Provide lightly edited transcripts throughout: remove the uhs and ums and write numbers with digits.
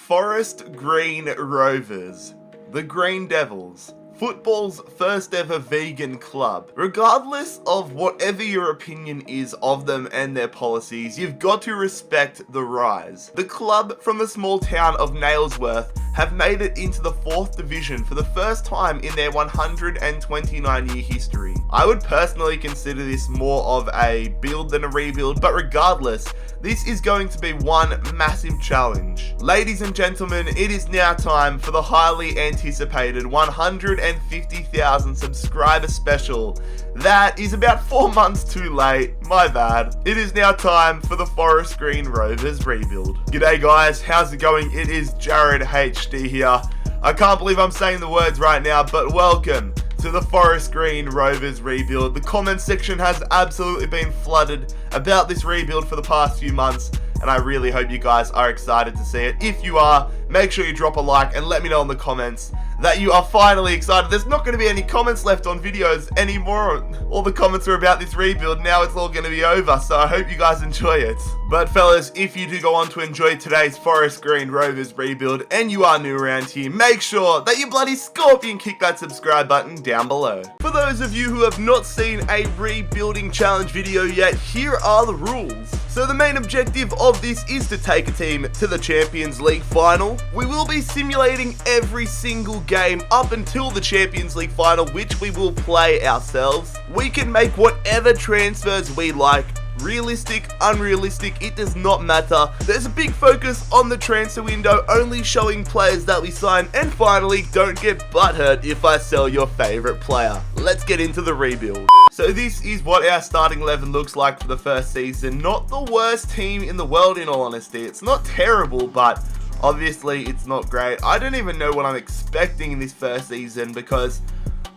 Forest Green Rovers, the Green Devils, football's first ever vegan club. Regardless of whatever your opinion is of them and their policies, you've got to respect the rise. The club from the small town of Nailsworth have made it into the 4th division for the first time in their 129-year history. I would personally consider this more of a build than a rebuild, but regardless, this is going to be one massive challenge. Ladies and gentlemen, it is now time for the highly anticipated 150,000 subscriber special. That is about 4 months too late, my bad. It is now time for the Forest Green Rovers rebuild. G'day guys, how's it going? It is JarradHD here. I can't believe I'm saying the words right now, but welcome to the Forest Green Rovers rebuild. The comment section has absolutely been flooded about this rebuild for the past few months, and I really hope you guys are excited to see it. If you are, make sure you drop a like and let me know in the comments that you are finally excited. There's not going to be any comments left on videos anymore. All the comments are about this rebuild. Now it's all going to be over, so I hope you guys enjoy it. But fellas, if you do go on to enjoy today's Forest Green Rovers rebuild and you are new around here, make sure that you bloody scorpion kick that subscribe button down below. For those of you who have not seen a rebuilding challenge video yet, here are the rules. So the main objective of this is to take a team to the Champions League final. We will be simulating every single game up until the Champions League final, which we will play ourselves. We can make whatever transfers we like. Realistic, unrealistic, it does not matter. There's a big focus on the transfer window, only showing players that we sign. And finally, don't get butthurt if I sell your favorite player. Let's get into the rebuild. So this is what our starting 11 looks like for the first season. Not the worst team in the world, in all honesty. It's not terrible, but obviously it's not great. I don't even know what I'm expecting in this first season, because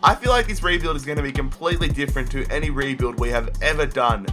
I feel like this rebuild is going to be completely different to any rebuild we have ever done.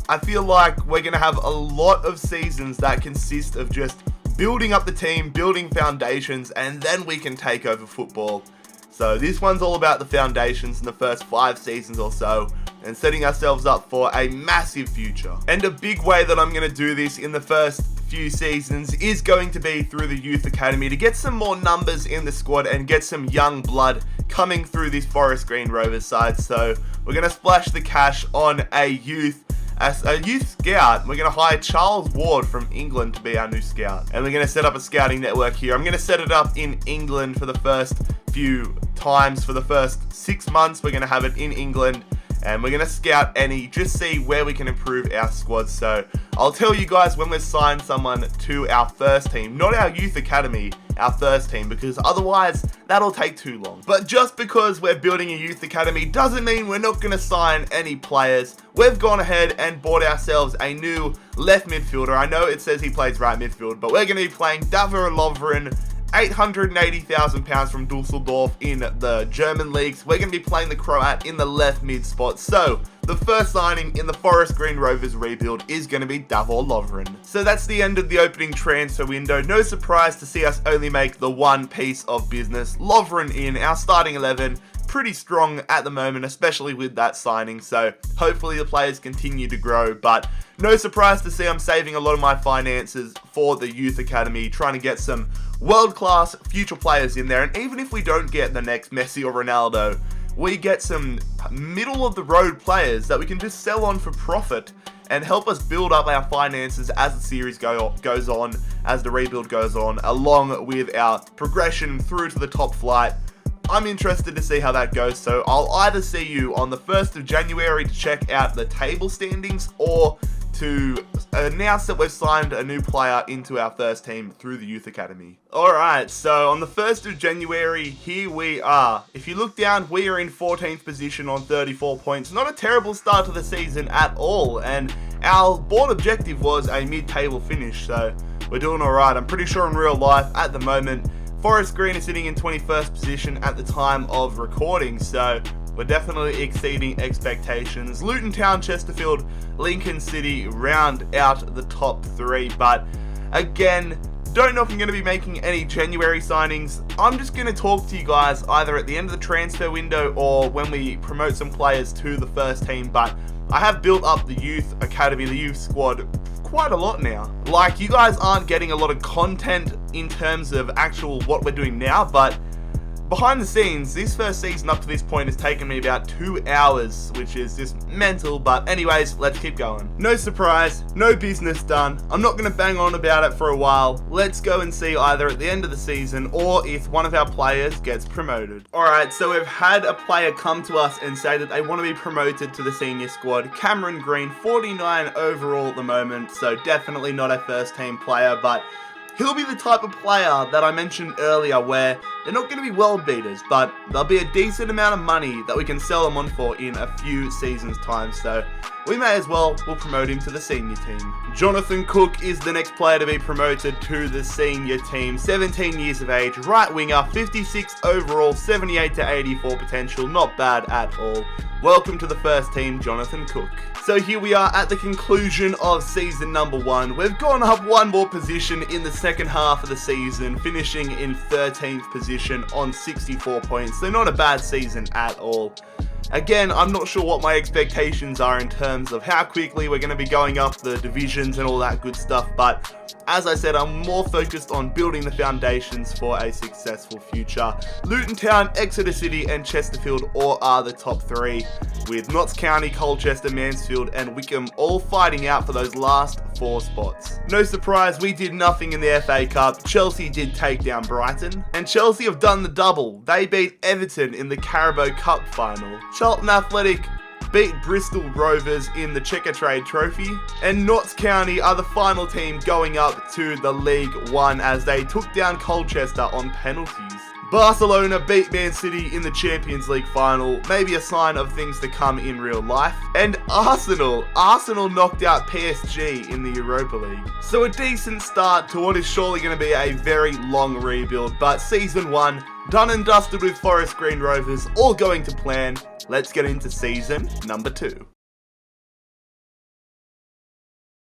I feel like we're going to have a lot of seasons that consist of just building up the team, building foundations, and then we can take over football. So this one's all about the foundations in the first 5 seasons or so, and setting ourselves up for a massive future. And a big way that I'm going to do this in the first few seasons is going to be through the youth academy, to get some more numbers in the squad and get some young blood coming through this Forest Green Rovers side. So we're going to splash the cash on a youth scout. We're going to hire Charles Ward from England to be our new scout, and we're going to set up a scouting network here. I'm going to set it up in England for the first few times. For the first 6 months, we're going to have it in England, and we're going to scout just see where we can improve our squad. So I'll tell you guys when we've signed someone to our first team, not our youth academy, our first team, because otherwise that'll take too long. But just because we're building a youth academy doesn't mean we're not going to sign any players. We've gone ahead and bought ourselves a new left midfielder. I know it says he plays right midfield, but we're going to be playing Davor Lovren, £880,000 from Dusseldorf in the German leagues. We're going to be playing the Croat in the left mid spot. So the first signing in the Forest Green Rovers rebuild is going to be Davor Lovren. So that's the end of the opening transfer window. No surprise to see us only make the one piece of business. Lovren in our starting 11. Pretty strong at the moment, especially with that signing. So hopefully the players continue to grow, but no surprise to see I'm saving a lot of my finances for the youth academy, trying to get some world-class future players in there. And even if we don't get the next Messi or Ronaldo, we get some middle-of-the-road players that we can just sell on for profit and help us build up our finances as the series goes on, as the rebuild goes on, along with our progression through to the top flight. I'm interested to see how that goes, so I'll either see you on the 1st of January to check out the table standings, or to announce that we've signed a new player into our first team through the youth academy. Alright, so on the 1st of January, here we are. If you look down, we are in 14th position on 34 points. Not a terrible start to the season at all, and our board objective was a mid-table finish, so we're doing alright. I'm pretty sure in real life, at the moment, Forest Green is sitting in 21st position at the time of recording, so we're definitely exceeding expectations. Luton Town, Chesterfield, Lincoln City round out the top 3, but again, don't know if I'm going to be making any January signings. I'm just going to talk to you guys either at the end of the transfer window or when we promote some players to the first team, but I have built up the youth academy, the youth squad quite a lot now. Like, you guys aren't getting a lot of content in terms of actual what we're doing now, but behind the scenes, this first season up to this point has taken me about 2 hours, which is just mental, but anyways, let's keep going. No surprise, no business done. I'm not going to bang on about it for a while. Let's go and see either at the end of the season or if one of our players gets promoted. Alright, so we've had a player come to us and say that they want to be promoted to the senior squad. Cameron Green, 49 overall at the moment, so definitely not a first team player, but he'll be the type of player that I mentioned earlier where they're not going to be world beaters, but they'll be a decent amount of money that we can sell them on for in a few seasons' time, so we may as well, we'll promote him to the senior team. Jonathan Cook is the next player to be promoted to the senior team. 17 years of age, right winger, 56 overall, 78 to 84 potential, not bad at all. Welcome to the first team, Jonathan Cook. So here we are at the conclusion of season number 1. We've gone up one more position in the second half of the season, finishing in 13th position on 64 points. So not a bad season at all. Again, I'm not sure what my expectations are in terms of how quickly we're going to be going up the divisions and all that good stuff, but as I said, I'm more focused on building the foundations for a successful future. Luton Town, Exeter City and Chesterfield all are the top 3, with Notts County, Colchester, Mansfield and Wickham all fighting out for those last 4 spots. No surprise, we did nothing in the FA Cup. Chelsea did take down Brighton, and Chelsea have done the double. They beat Everton in the Carabao Cup final. Charlton Athletic beat Bristol Rovers in the Checkatrade Trophy, and Notts County are the final team going up to the League One as they took down Colchester on penalties. Barcelona beat Man City in the Champions League final, maybe a sign of things to come in real life. And Arsenal knocked out PSG in the Europa League. So a decent start to what is surely going to be a very long rebuild, but season 1, done and dusted with Forest Green Rovers, all going to plan. Let's get into season number 2.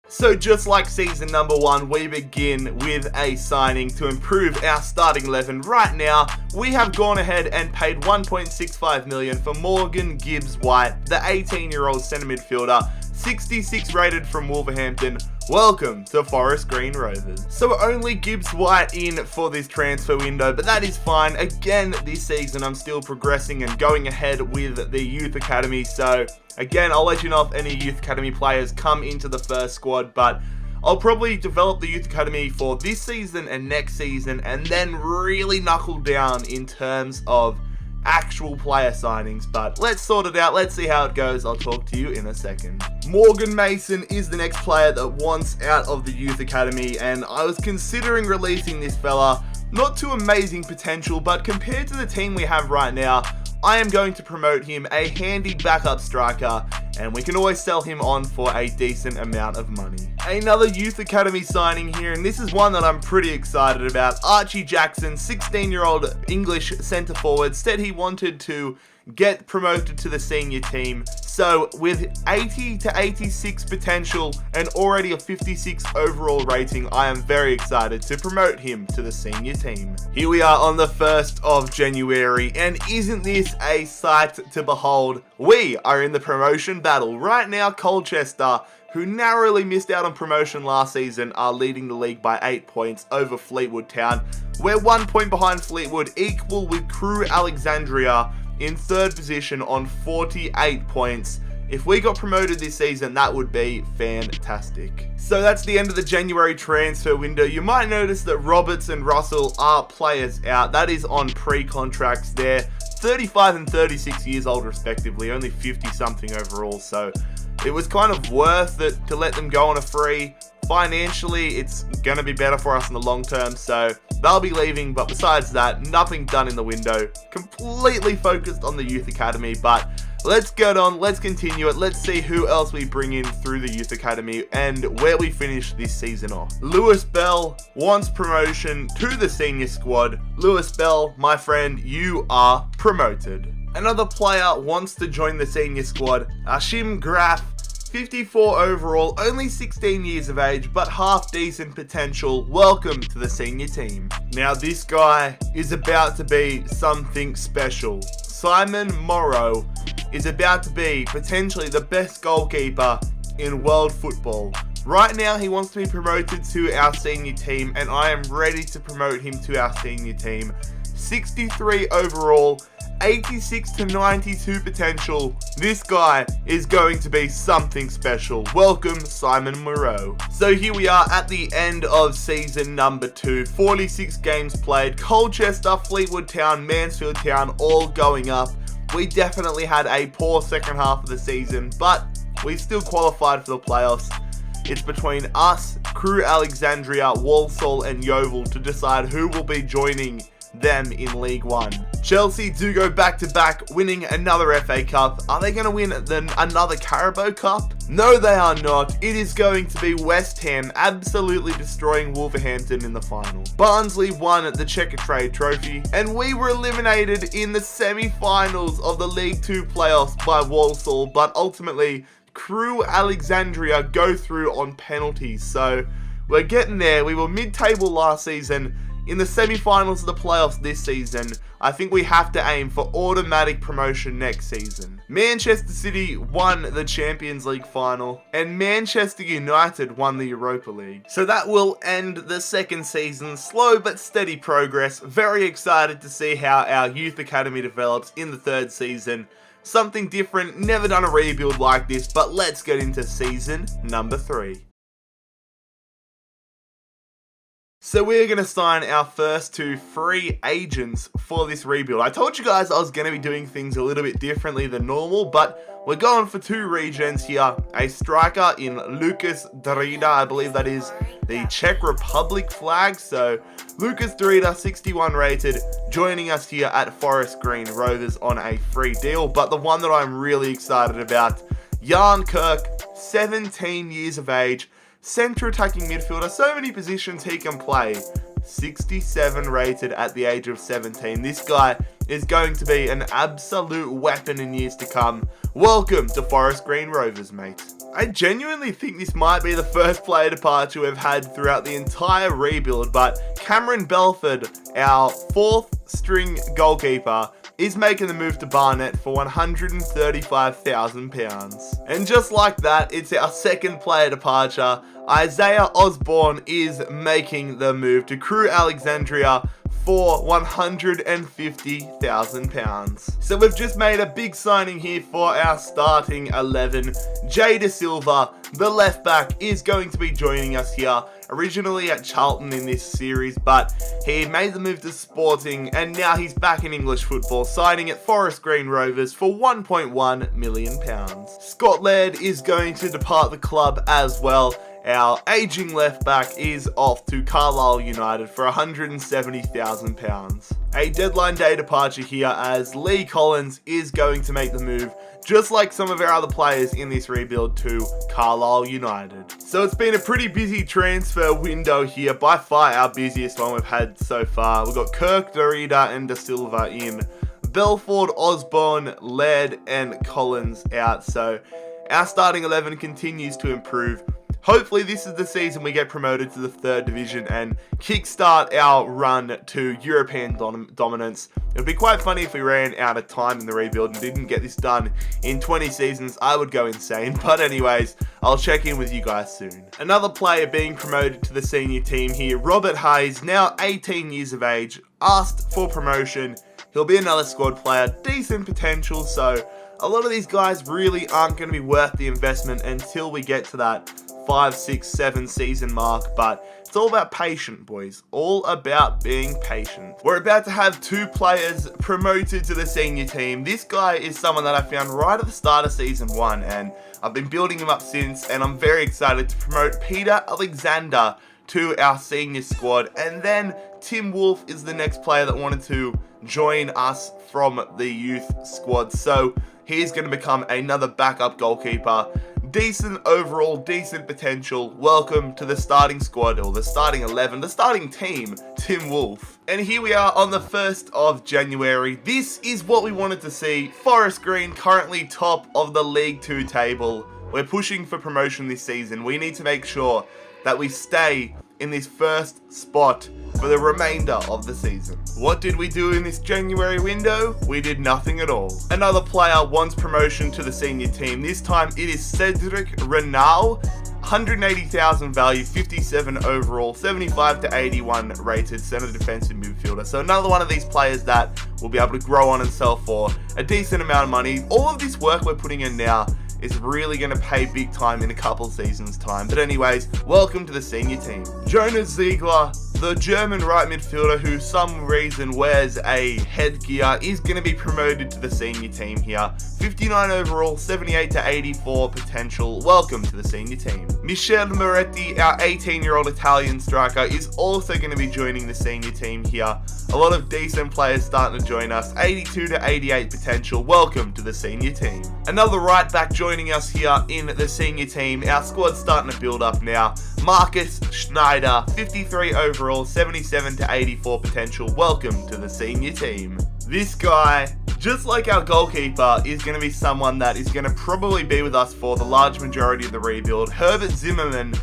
So just like season number 1, we begin with a signing to improve our starting 11. Right now, we have gone ahead and paid $1.65 million for Morgan Gibbs-White, the 18-year-old centre midfielder, 66 rated from Wolverhampton. Welcome to Forest Green Rovers. So only Gibbs-White in for this transfer window, but that is fine. Again, this season I'm still progressing and going ahead with the youth academy, so again, I'll let you know if any youth academy players come into the first squad, but I'll probably develop the youth academy for this season and next season and then really knuckle down in terms of actual player signings, but let's sort it out. Let's see how it goes. I'll talk to you in a second. Morgan Mason is the next player that wants out of the youth academy, and I was considering releasing this fella. Not too amazing potential, but compared to the team we have right now, I am going to promote him a handy backup striker, and we can always sell him on for a decent amount of money. Another youth academy signing here, and this is one that I'm pretty excited about. Archie Jackson, 16-year-old English centre forward, said he wanted to get promoted to the senior team. So with 80 to 86 potential and already a 56 overall rating, I am very excited to promote him to the senior team. Here we are on the 1st of January, and isn't this a sight to behold? We are in the promotion battle. Right now, Colchester, who narrowly missed out on promotion last season, are leading the league by 8 points over Fleetwood Town. We're 1 point behind Fleetwood, equal with Crew Alexandria in 3rd position on 48 points. If we got promoted this season, that would be fantastic. So that's the end of the January transfer window. You might notice that Roberts and Russell are players out. That is on pre-contracts there. 35 and 36 years old respectively, only 50 something overall, so it was kind of worth it to let them go on a free. Financially, it's going to be better for us in the long term, so they'll be leaving, but besides that, nothing done in the window. Completely focused on the youth academy, but let's get on, let's continue it. Let's see who else we bring in through the youth academy and where we finish this season off. Lewis Bell wants promotion to the senior squad. Lewis Bell, my friend, you are promoted. Another player wants to join the senior squad. Ashim Graf, 54 overall, only 16 years of age, but half decent potential. Welcome to the senior team. Now this guy is about to be something special. Simon Morrow is about to be potentially the best goalkeeper in world football. Right now, he wants to be promoted to our senior team, and I am ready to promote him to our senior team. 63 overall, 86 to 92 potential. This guy is going to be something special. Welcome, Simon Moreau. So here we are at the end of season number 2. 46 games played. Colchester, Fleetwood Town, Mansfield Town all going up. We definitely had a poor second half of the season, but we still qualified for the playoffs. It's between us, Crew Alexandria, Walsall and Yeovil to decide who will be joining them in League One. Chelsea do go back to back, winning another FA Cup. Are they going to win another Carabao Cup? No, they are not. It is going to be West Ham absolutely destroying Wolverhampton in the final. Barnsley won the Checkatrade Trophy, and we were eliminated in the semi-finals of the League 2 playoffs by Walsall, but ultimately Crew Alexandria go through on penalties. So we're getting there. We were mid-table last season. In the semi-finals of the playoffs this season, I think we have to aim for automatic promotion next season. Manchester City won the Champions League final, and Manchester United won the Europa League. So that will end the second season. Slow but steady progress. Very excited to see how our youth academy develops in the third season. Something different, never done a rebuild like this, but let's get into season number 3. So we're going to sign our first 2 free agents for this rebuild. I told you guys I was going to be doing things a little bit differently than normal, but we're going for 2 regens here. A striker in Lucas Drida, I believe that is the Czech Republic flag. So Lucas Drida, 61 rated, joining us here at Forest Green Rovers on a free deal. But the one that I'm really excited about, Jan Kirk, 17 years of age, centre attacking midfielder, so many positions he can play. 67 rated at the age of 17. This guy is going to be an absolute weapon in years to come. Welcome to Forest Green Rovers, mate. I genuinely think this might be the first player departure we've had throughout the entire rebuild, but Cameron Belford, our 4th string goalkeeper, is making the move to Barnet for £135,000. And just like that, it's our second player departure. Isaiah Osborne is making the move to Crew Alexandria for £150,000. So we've just made a big signing here for our starting 11. Jay Da Silva, the left back, is going to be joining us here. Originally at Charlton in this series, but he made the move to Sporting, and now he's back in English football, signing at Forest Green Rovers for £1.1 million. Scott Laird is going to depart the club as well. Our aging left back is off to Carlisle United for £170,000. A deadline day departure here as Lee Collins is going to make the move, just like some of our other players in this rebuild, to Carlisle United. So it's been a pretty busy transfer window here, by far our busiest one we've had so far. We've got Kirk, Dorida and Da Silva in, Belford, Osborne, Laird and Collins out. So our starting 11 continues to improve. Hopefully this is the season we get promoted to the 3rd division and kickstart our run to European dominance. It would be quite funny if we ran out of time in the rebuild and didn't get this done in 20 seasons. I would go insane. But anyways, I'll check in with you guys soon. Another player being promoted to the senior team here, Robert Hayes, now 18 years of age, asked for promotion. He'll be another squad player, decent potential, so a lot of these guys really aren't going to be worth the investment until we get to that 5, 6, 7 season mark, but it's all about patience, boys. All about being patient. We're about to have 2 players promoted to the senior team. This guy is someone that I found right at the start of season 1, and I've been building him up since, and I'm very excited to promote Peter Alexander to our senior squad. And then Tim Wolf is the next player that wanted to join us from the youth squad. So he's going to become another backup goalkeeper. Decent overall, decent potential. Welcome to the starting squad, or the starting 11, the starting team, Tim Wolf. And here we are on the 1st of January. This is what we wanted to see. Forest Green currently top of the League 2 table. We're pushing for promotion this season. We need to make sure that we stay in this first spot for the remainder of the season. What did we do in this January window? We did nothing at all. Another player wants promotion to the senior team. This time it is Cedric Renal. 180,000 value, 57 overall, 75 to 81 rated center defensive midfielder. So another one of these players that will be able to grow on and sell for a decent amount of money. All of this work we're putting in now is really going to pay big time in a couple seasons time. But anyways, welcome to the senior team. Jonas Ziegler, the German right midfielder who some reason wears a headgear, is going to be promoted to the senior team here. 59 overall, 78 to 84 potential. Welcome to the senior team. Michele Moretti, our 18-year-old Italian striker, is also going to be joining the senior team here. A lot of decent players starting to join us. 82 to 88 potential. Welcome to the senior team. Another right back joining us here in the senior team. Our squad's starting to build up now. Marcus Schneider, 53 overall, 77 to 84 potential. Welcome to the senior team. This guy, just like our goalkeeper, is going to be someone that is going to probably be with us for the large majority of the rebuild. Herbert Zimmermann,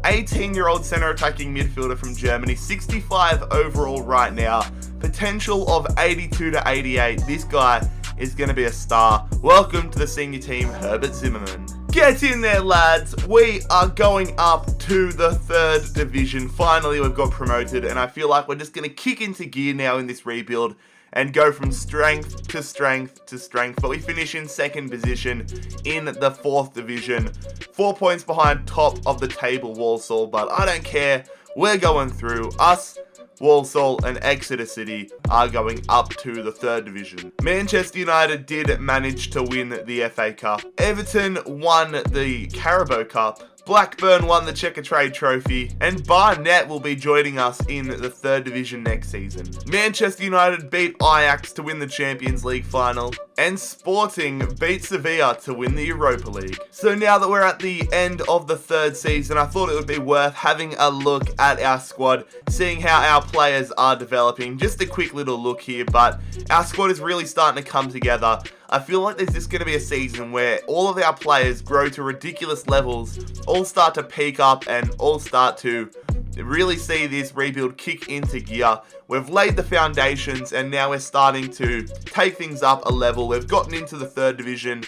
18-year-old center attacking midfielder from Germany, 65 overall right now, potential of 82 to 88. This guy is going to be a star. Welcome to the senior team, Herbert Zimmermann. Get in there, lads. We are going up to the 3rd division. Finally, we've got promoted, and I feel like we're just going to kick into gear now in this rebuild and go from strength to strength to strength. But we finish in 2nd position in the 4th division. 4 points behind top of the table Walsall, but I don't care. We're going through. Us, Walsall and Exeter City are going up to the 3rd division. Manchester United did manage to win the FA Cup. Everton won the Carabao Cup. Blackburn won the Checkatrade Trophy, and Barnet will be joining us in the 3rd division next season. Manchester United beat Ajax to win the Champions League final, and Sporting beat Sevilla to win the Europa League. So now that we're at the end of the 3rd season, I thought it would be worth having a look at our squad, seeing how our players are developing. Just a quick little look here, but our squad is really starting to come together. I feel like there's just going to be a season where all of our players grow to ridiculous levels, all start to peak up, and all start to really see this rebuild kick into gear. We've laid the foundations, and now we're starting to take things up a level. We've gotten into the 3rd division.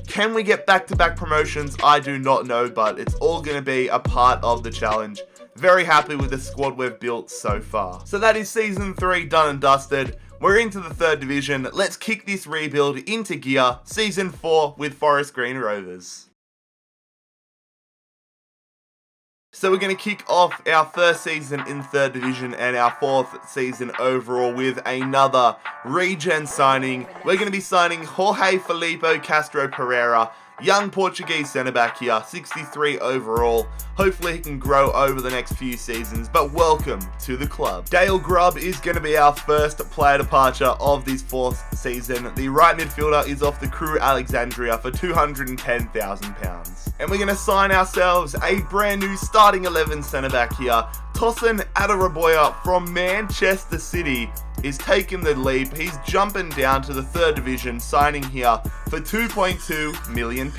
Can we get back-to-back promotions? I do not know, but it's all going to be a part of the challenge. Very happy with the squad we've built so far. So that is Season 3 done and dusted. We're into the 3rd division. Let's kick this rebuild into gear. Season 4 with Forest Green Rovers. So we're going to kick off our 1st season in 3rd division and our 4th season overall with another regen signing. We're going to be signing Jorge Filipe Castro Pereira, young Portuguese centre-back here, 63 overall. Hopefully he can grow over the next few seasons, but welcome to the club. Dale Grubb is going to be our first player departure of this 4th season. The right midfielder is off the Crew Alexandria for £210,000. And we're going to sign ourselves a brand new starting 11 centre-back here. Tosin Adarabioyo from Manchester City is taking the leap. He's jumping down to the 3rd division, signing here for £2.2 million.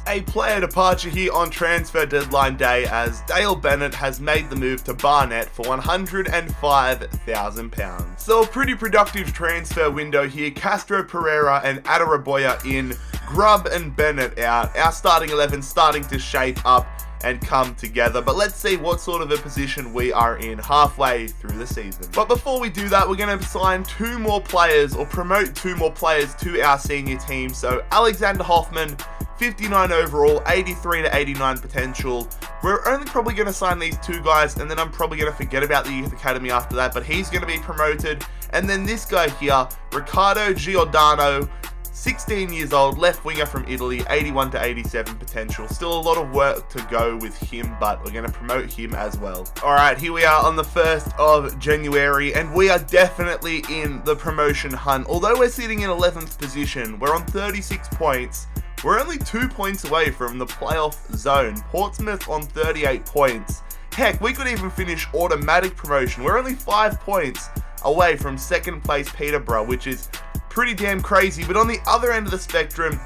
A player departure here on transfer deadline day, as Dale Bennett has made the move to Barnet for £105,000. So a pretty productive transfer window here. Castro Pereira and Adarabioyo in, Grubb and Bennett out. Our starting 11 starting to shape up and come together, but let's see what sort of a position we are in halfway through the season. But before we do that, we're going to sign 2 more players, or promote 2 more players to our senior team. So Alexander Hoffman, 59 overall, 83 to 89 potential. We're only probably going to sign these 2 guys, and then I'm probably going to forget about the youth academy after that, but he's going to be promoted. And then this guy here, Riccardo Giordano, 16 years old, left winger from Italy, 81 to 87 potential. Still a lot of work to go with him, but we're going to promote him as well. Alright, here we are on the 1st of January, and we are definitely in the promotion hunt. Although we're sitting in 11th position, we're on 36 points. We're only 2 points away from the playoff zone. Portsmouth on 38 points. Heck, we could even finish automatic promotion. We're only 5 points away from 2nd place Peterborough, which is pretty damn crazy. But on the other end of the spectrum,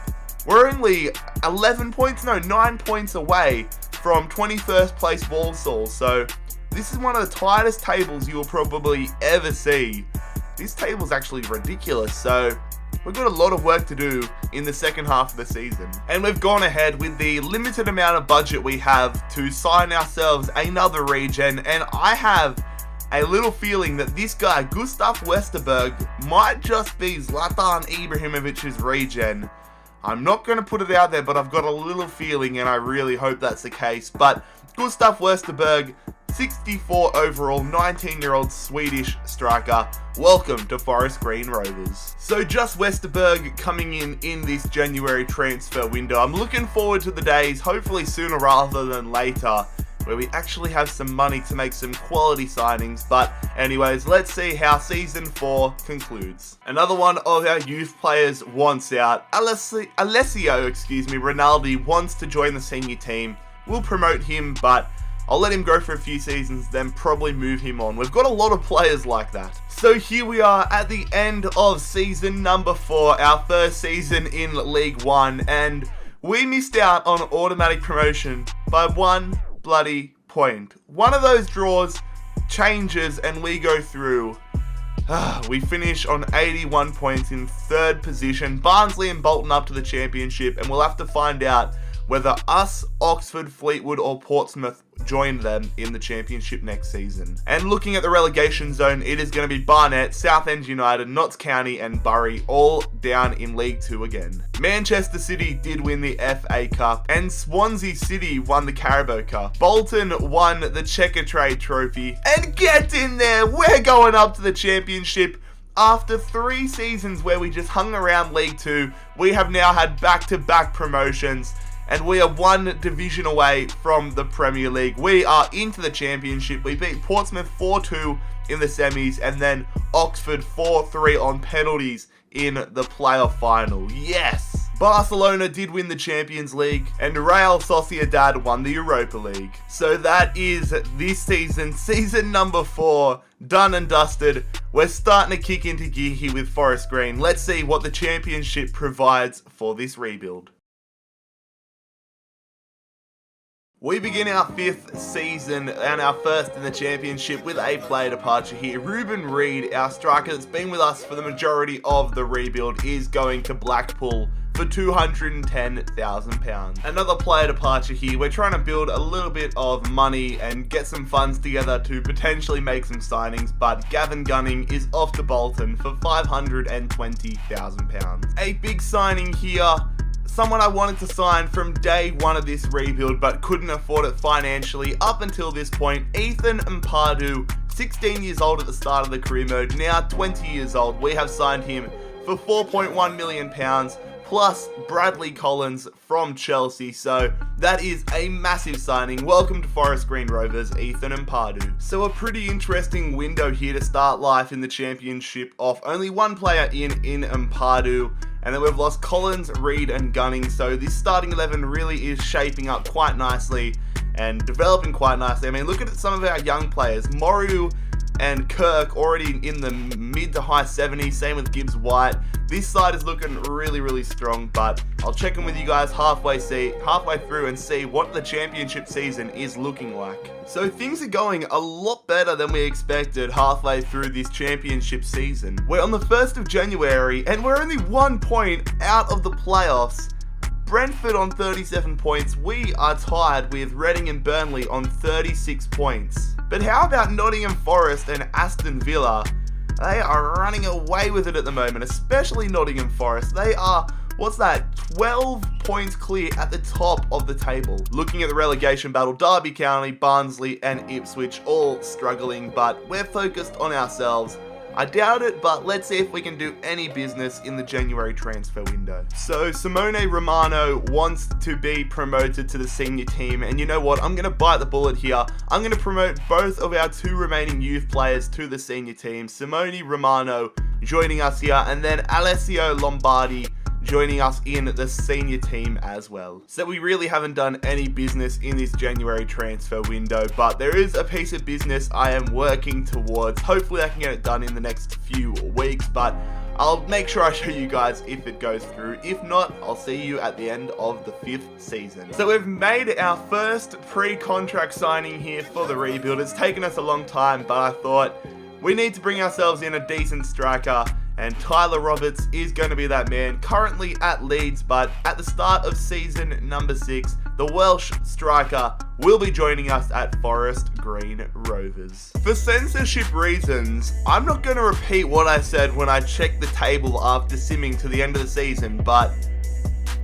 we're only 9 points away from 21st place Walsall. So this is one of the tightest tables you will probably ever see. This table's actually ridiculous. So we've got a lot of work to do in the second half of the season. And we've gone ahead with the limited amount of budget we have to sign ourselves another regen, and I have a little feeling that this guy, Gustav Westerberg, might just be Zlatan Ibrahimovic's regen. I'm not going to put it out there, but I've got a little feeling, and I really hope that's the case. But Gustav Westerberg, 64 overall, 19-year-old Swedish striker. Welcome to Forest Green Rovers. So just Westerberg coming in this January transfer window. I'm looking forward to the days, hopefully sooner rather than later, where we actually have some money to make some quality signings. But anyways, let's see how Season 4 concludes. Another one of our youth players wants out. Alessio, Rinaldi wants to join the senior team. We'll promote him, but I'll let him go for a few seasons, then probably move him on. We've got a lot of players like that. So here we are at the end of season number 4, our first season in League 1, and we missed out on automatic promotion by one bloody point. One of those draws changes and we go through. We finish on 81 points in 3rd position. Barnsley and Bolton up to the championship, and we'll have to find out whether us, Oxford, Fleetwood or Portsmouth join them in the championship next season. And looking at the relegation zone, it is going to be Barnet, Southend United, Notts County and Bury all down in League 2 again. Manchester City did win the FA Cup and Swansea City won the Carabao Cup. Bolton won the Checkatrade Trophy, and get in there, we're going up to the championship. After 3 seasons where we just hung around League 2, we have now had back-to-back promotions, and we are 1 division away from the Premier League. We are into the championship. We beat Portsmouth 4-2 in the semis, and then Oxford 4-3 on penalties in the playoff final. Yes! Barcelona did win the Champions League, and Real Sociedad won the Europa League. So that is this season, season number 4, done and dusted. We're starting to kick into gear here with Forest Green. Let's see what the championship provides for this rebuild. We begin our 5th season and our first in the championship with a player departure here. Ruben Reid, our striker that's been with us for the majority of the rebuild, is going to Blackpool for £210,000. Another player departure here. We're trying to build a little bit of money and get some funds together to potentially make some signings, but Gavin Gunning is off to Bolton for £520,000. A big signing here. Someone I wanted to sign from day 1 of this rebuild but couldn't afford it financially up until this point. Ethan Mpardu, 16 years old at the start of the career mode, now 20 years old. We have signed him for £4.1 million plus Bradley Collins from Chelsea. So that is a massive signing. Welcome to Forest Green Rovers, Ethan Mpardu. So a pretty interesting window here to start life in the championship off. Only 1 player in Mpardu. And then we've lost Collins, Reid and Gunning. So this starting 11 really is shaping up quite nicely and developing quite nicely. I mean, look at some of our young players. Moru and Kirk already in the mid to high 70s. Same with Gibbs White. This side is looking really, really strong, but I'll check in with you guys halfway through and see what the championship season is looking like. So things are going a lot better than we expected halfway through this championship season. We're on the 1st of January and we're only 1 point out of the playoffs. Brentford on 37 points. We are tied with Reading and Burnley on 36 points. But how about Nottingham Forest and Aston Villa? They are running away with it at the moment, especially Nottingham Forest. They are, 12 points clear at the top of the table. Looking at the relegation battle, Derby County, Barnsley and Ipswich all struggling, but we're focused on ourselves. I doubt it, but let's see if we can do any business in the January transfer window. So Simone Romano wants to be promoted to the senior team, and you know what? I'm going to bite the bullet here. I'm going to promote both of our 2 remaining youth players to the senior team. Simone Romano joining us here, and then Alessio Lombardi joining us in the senior team as well. So we really haven't done any business in this January transfer window, but there is a piece of business I am working towards. Hopefully I can get it done in the next few weeks, but I'll make sure I show you guys if it goes through. If not, I'll see you at the end of the 5th season. So we've made our first pre-contract signing here for the rebuild. It's taken us a long time, but I thought we need to bring ourselves in a decent striker, and Tyler Roberts is going to be that man, currently at Leeds, but at the start of season number 6, the Welsh striker will be joining us at Forest Green Rovers. For censorship reasons, I'm not going to repeat what I said when I checked the table after simming to the end of the season, but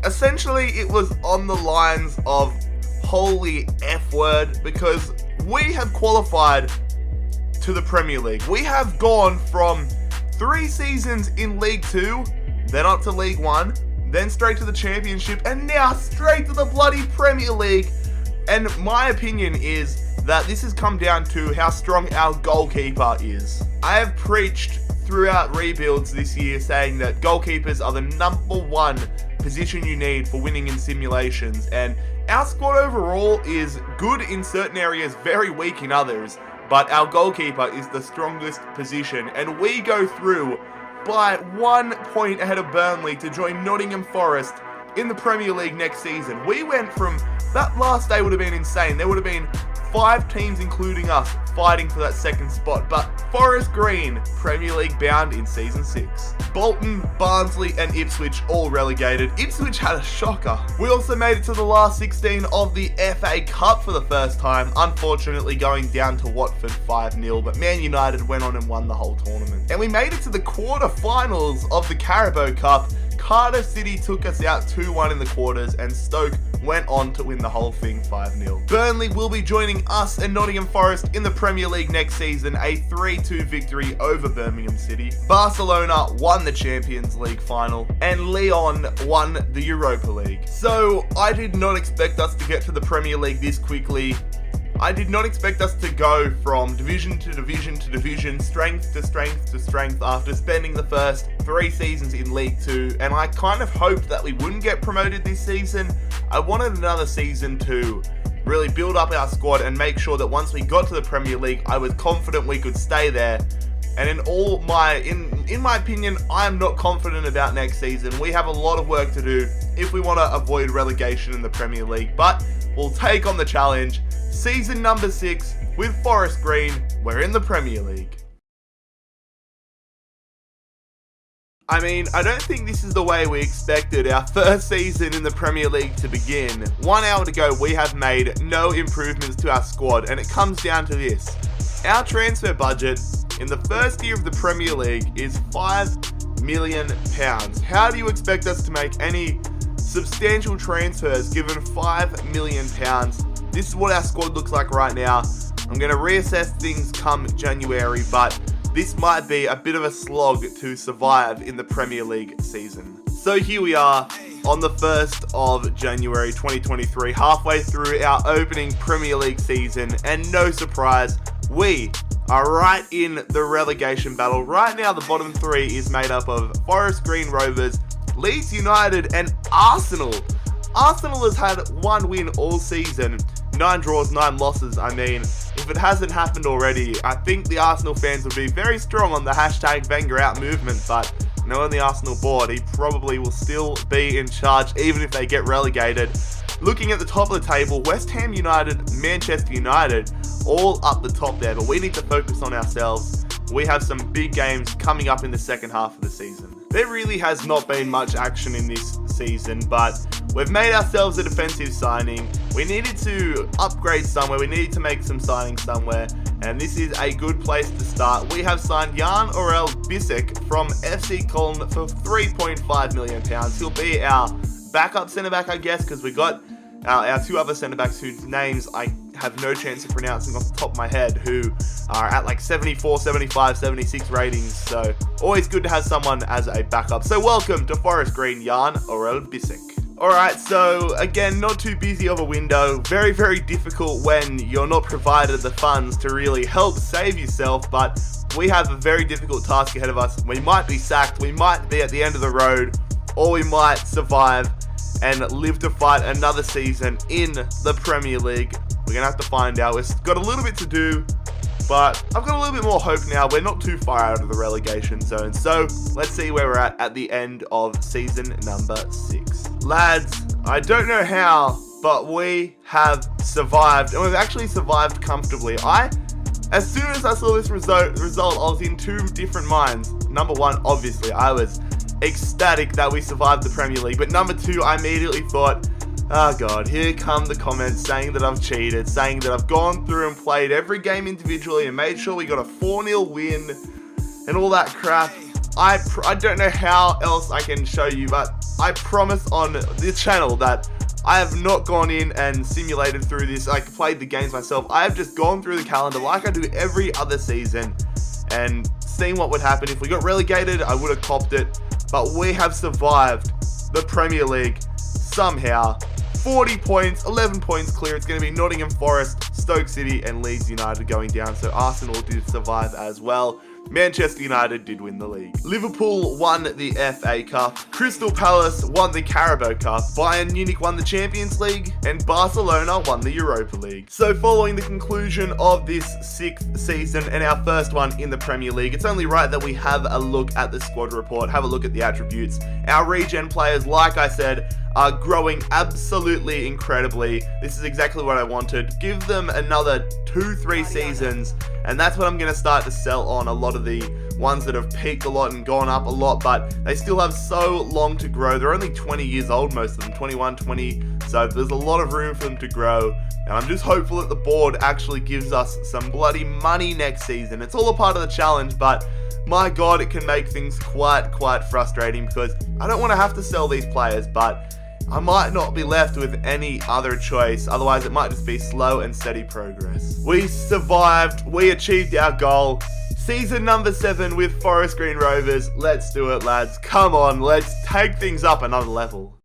essentially it was on the lines of holy F word, because we have qualified to the Premier League. We have gone from 3 seasons in League 2, then up to League 1, then straight to the Championship, and now straight to the bloody Premier League. And my opinion is that this has come down to how strong our goalkeeper is. I have preached throughout rebuilds this year saying that goalkeepers are the number 1 position you need for winning in simulations, and our squad overall is good in certain areas, very weak in others, but our goalkeeper is the strongest position, and we go through by 1 point ahead of Burnley to join Nottingham Forest in the Premier League next season. We went from, that last day would have been insane. There would have been 5 teams, including us, fighting for that second spot, but Forest Green, Premier League bound in season 6. Bolton, Barnsley and Ipswich all relegated. Ipswich had a shocker. We also made it to the last 16 of the FA Cup for the first time, unfortunately going down to Watford 5-0, but Man United went on and won the whole tournament. And we made it to the quarter-finals of the Carabao Cup. Cardiff City took us out 2-1 in the quarters, and Stoke went on to win the whole thing 5-0. Burnley will be joining us and Nottingham Forest in the Premier League next season, a 3-2 victory over Birmingham City. Barcelona won the Champions League final, and Lyon won the Europa League. So I did not expect us to get to the Premier League this quickly. I did not expect us to go from division to division to division, strength to strength to strength after spending the first 3 seasons in League 2, and I kind of hoped that we wouldn't get promoted this season. I wanted another season to really build up our squad and make sure that once we got to the Premier League, I was confident we could stay there. And in my opinion, I am not confident about next season. We have a lot of work to do if we want to avoid relegation in the Premier League, but we'll take on the challenge. Season number 6 with Forest Green, we're in the Premier League. I mean, I don't think this is the way we expected our first season in the Premier League to begin. 1 hour to go, we have made no improvements to our squad, and it comes down to this. Our transfer budget in the first year of the Premier League is £5 million. How do you expect us to make any substantial transfers given £5 million? This is what our squad looks like right now. I'm going to reassess things come January, but this might be a bit of a slog to survive in the Premier League season. So here we are on the 1st of January 2023, halfway through our opening Premier League season, and no surprise, we are right in the relegation battle. Right now, the bottom 3 is made up of Forest Green Rovers, Leeds United and Arsenal. Arsenal has had 1 win all season, 9 draws, 9 losses. I mean, if it hasn't happened already, I think the Arsenal fans would be very strong on the hashtag Wenger out movement, but knowing the Arsenal board, he probably will still be in charge even if they get relegated. Looking at the top of the table, West Ham United, Manchester United, all up the top there, but we need to focus on ourselves. We have some big games coming up in the second half of the season. There really has not been much action in this season, but we've made ourselves a defensive signing. We needed to upgrade somewhere. We needed to make some signings somewhere, and this is a good place to start. We have signed Jan Orel Bisek from FC Cologne for £3.5 million. He'll be our backup centre-back, I guess, because we got our 2 other centre-backs whose names I have no chance of pronouncing off the top of my head, who are at like 74, 75, 76 ratings, so always good to have someone as a backup. So welcome to Forest Green, Jan Orel Bisek. Alright, so again, not too busy of a window. Very, very difficult when you're not provided the funds to really help save yourself, but we have a very difficult task ahead of us. We might be sacked, we might be at the end of the road, or we might survive and live to fight another season in the Premier League. We're going to have to find out. We've got a little bit to do, but I've got a little bit more hope now. We're not too far out of the relegation zone, so let's see where we're at the end of season number 6. Lads, I don't know how, but we have survived, and we've actually survived comfortably. I As soon as I saw this result, I was in two different minds. Number one, obviously, I was ecstatic that we survived the Premier League. But number two, I immediately thought, oh God, here come the comments saying that I've cheated, saying that I've gone through and played every game individually and made sure we got a 4-0 win and all that crap. I don't know how else I can show you, but I promise on the channel that I have not gone in and simulated through this. I played the games myself. I have just gone through the calendar like I do every other season and seen what would happen. If we got relegated, I would have copped it. But we have survived the Premier League somehow. 40 points, 11 points clear. It's going to be Nottingham Forest, Stoke City and Leeds United going down. So Arsenal did survive as well. Manchester United did win the league. Liverpool won the FA Cup. Crystal Palace won the Carabao Cup. Bayern Munich won the Champions League. And Barcelona won the Europa League. So following the conclusion of this 6th season and our first one in the Premier League, it's only right that we have a look at the squad report, have a look at the attributes. Our regen players, like I said, are growing absolutely incredibly. This is exactly what I wanted. Give them another 2-3 seasons, and that's what I'm going to start to sell on a lot of the ones that have peaked a lot and gone up a lot, but they still have so long to grow. They're only 20 years old, most of them, 21, 20, so there's a lot of room for them to grow, and I'm just hopeful that the board actually gives us some bloody money next season. It's all a part of the challenge, but my God, it can make things quite frustrating because I don't want to have to sell these players, but I might not be left with any other choice, otherwise it might just be slow and steady progress. We survived, we achieved our goal. Season number 7 with Forest Green Rovers. Let's do it, lads. Come on, let's take things up another level.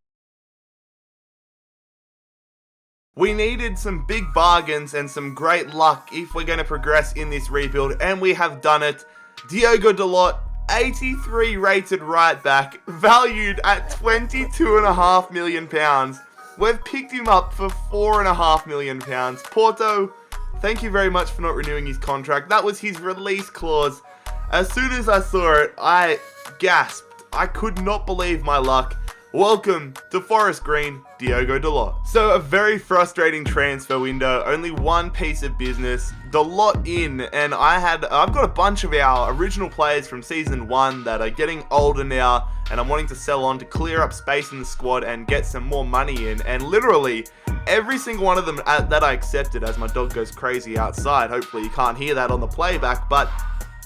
We needed some big bargains and some great luck if we're going to progress in this rebuild, and we have done it. Diogo Dalot, 83 rated right back, valued at £22.5 million. We've picked him up for £4.5 million. Porto, thank you very much for not renewing his contract. That was his release clause. As soon as I saw it, I gasped. I could not believe my luck. Welcome to Forest Green, Diogo Dalot. So a very frustrating transfer window, only one piece of business, Dalot in, and I've got a bunch of our original players from season 1 that are getting older now, and I'm wanting to sell on to clear up space in the squad and get some more money in, and literally every single one of them that I accepted, as my dog goes crazy outside, hopefully you can't hear that on the playback, but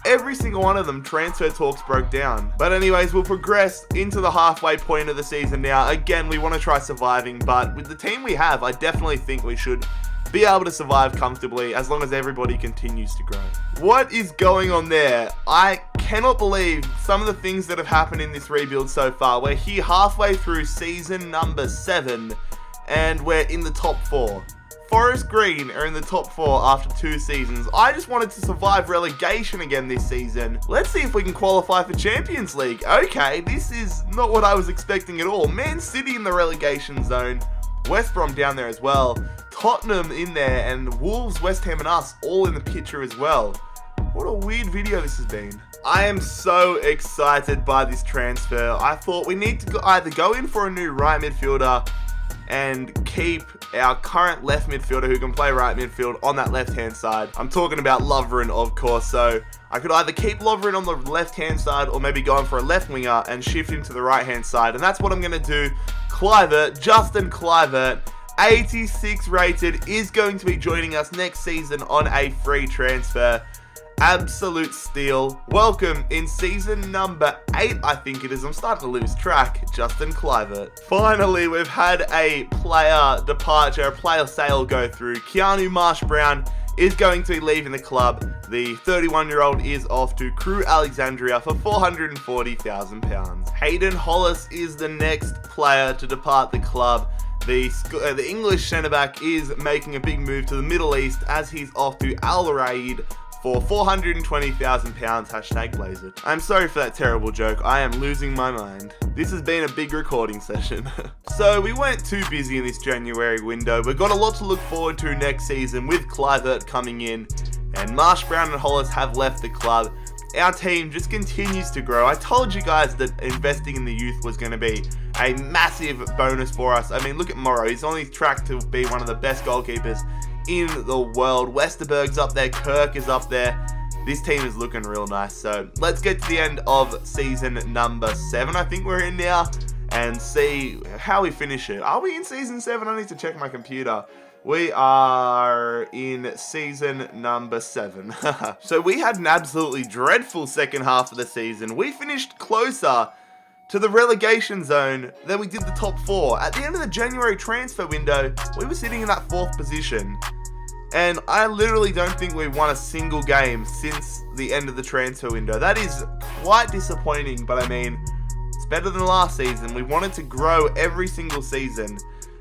every single one of them, transfer talks broke down. But anyways, we'll progress into the halfway point of the season now. Again, we want to try surviving, but with the team we have, I definitely think we should be able to survive comfortably as long as everybody continues to grow. What is going on there? I cannot believe some of the things that have happened in this rebuild so far. We're here halfway through season number 7, and we're in the top 4. Forest Green are in the top 4 after 2 seasons. I just wanted to survive relegation again this season. Let's see if we can qualify for Champions League. Okay, this is not what I was expecting at all. Man City in the relegation zone. West Brom down there as well. Tottenham in there, and Wolves, West Ham and us all in the picture as well. What a weird video this has been. I am so excited by this transfer. I thought we need to either go in for a new right midfielder and keep our current left midfielder who can play right midfield on that left-hand side. I'm talking about Lovren, of course, so I could either keep Lovren on the left-hand side or maybe go in for a left winger and shift him to the right-hand side, and that's what I'm going to do. Kluivert, Justin Kluivert, 86 rated, is going to be joining us next season on a free transfer. Absolute steal. Welcome in season number 8, I think it is. I'm starting to lose track. Justin Kluivert. Finally, we've had a player departure, a player sale go through. Keanu Marsh-Brown is going to be leaving the club. The 31-year-old is off to Crew Alexandria for £440,000. Hayden Hollis is the next player to depart the club. The English centre-back is making a big move to the Middle East as he's off to Al Raid for £420,000, hashtag blaze it. I'm sorry for that terrible joke, I am losing my mind. This has been a big recording session. So we weren't too busy in this January window. We've got a lot to look forward to next season with Kluivert coming in, and Marsh-Brown and Hollis have left the club. Our team just continues to grow. I told you guys that investing in the youth was going to be a massive bonus for us. I mean, look at Morrow. He's on his track to be one of the best goalkeepers in the world. Westerberg's up there, Kirk is up there. This team is looking real nice. So let's get to the end of season number 7, I think we're in now, and see how we finish it. Are we in season 7? I need to check my computer. We are in season number 7. So we had an absolutely dreadful second half of the season. We finished closer to the relegation zone than we did the top 4. At the end of the January transfer window, we were sitting in that 4th position. And I literally don't think we've won a single game since the end of the transfer window. That is quite disappointing, but I mean, it's better than last season. We wanted to grow every single season.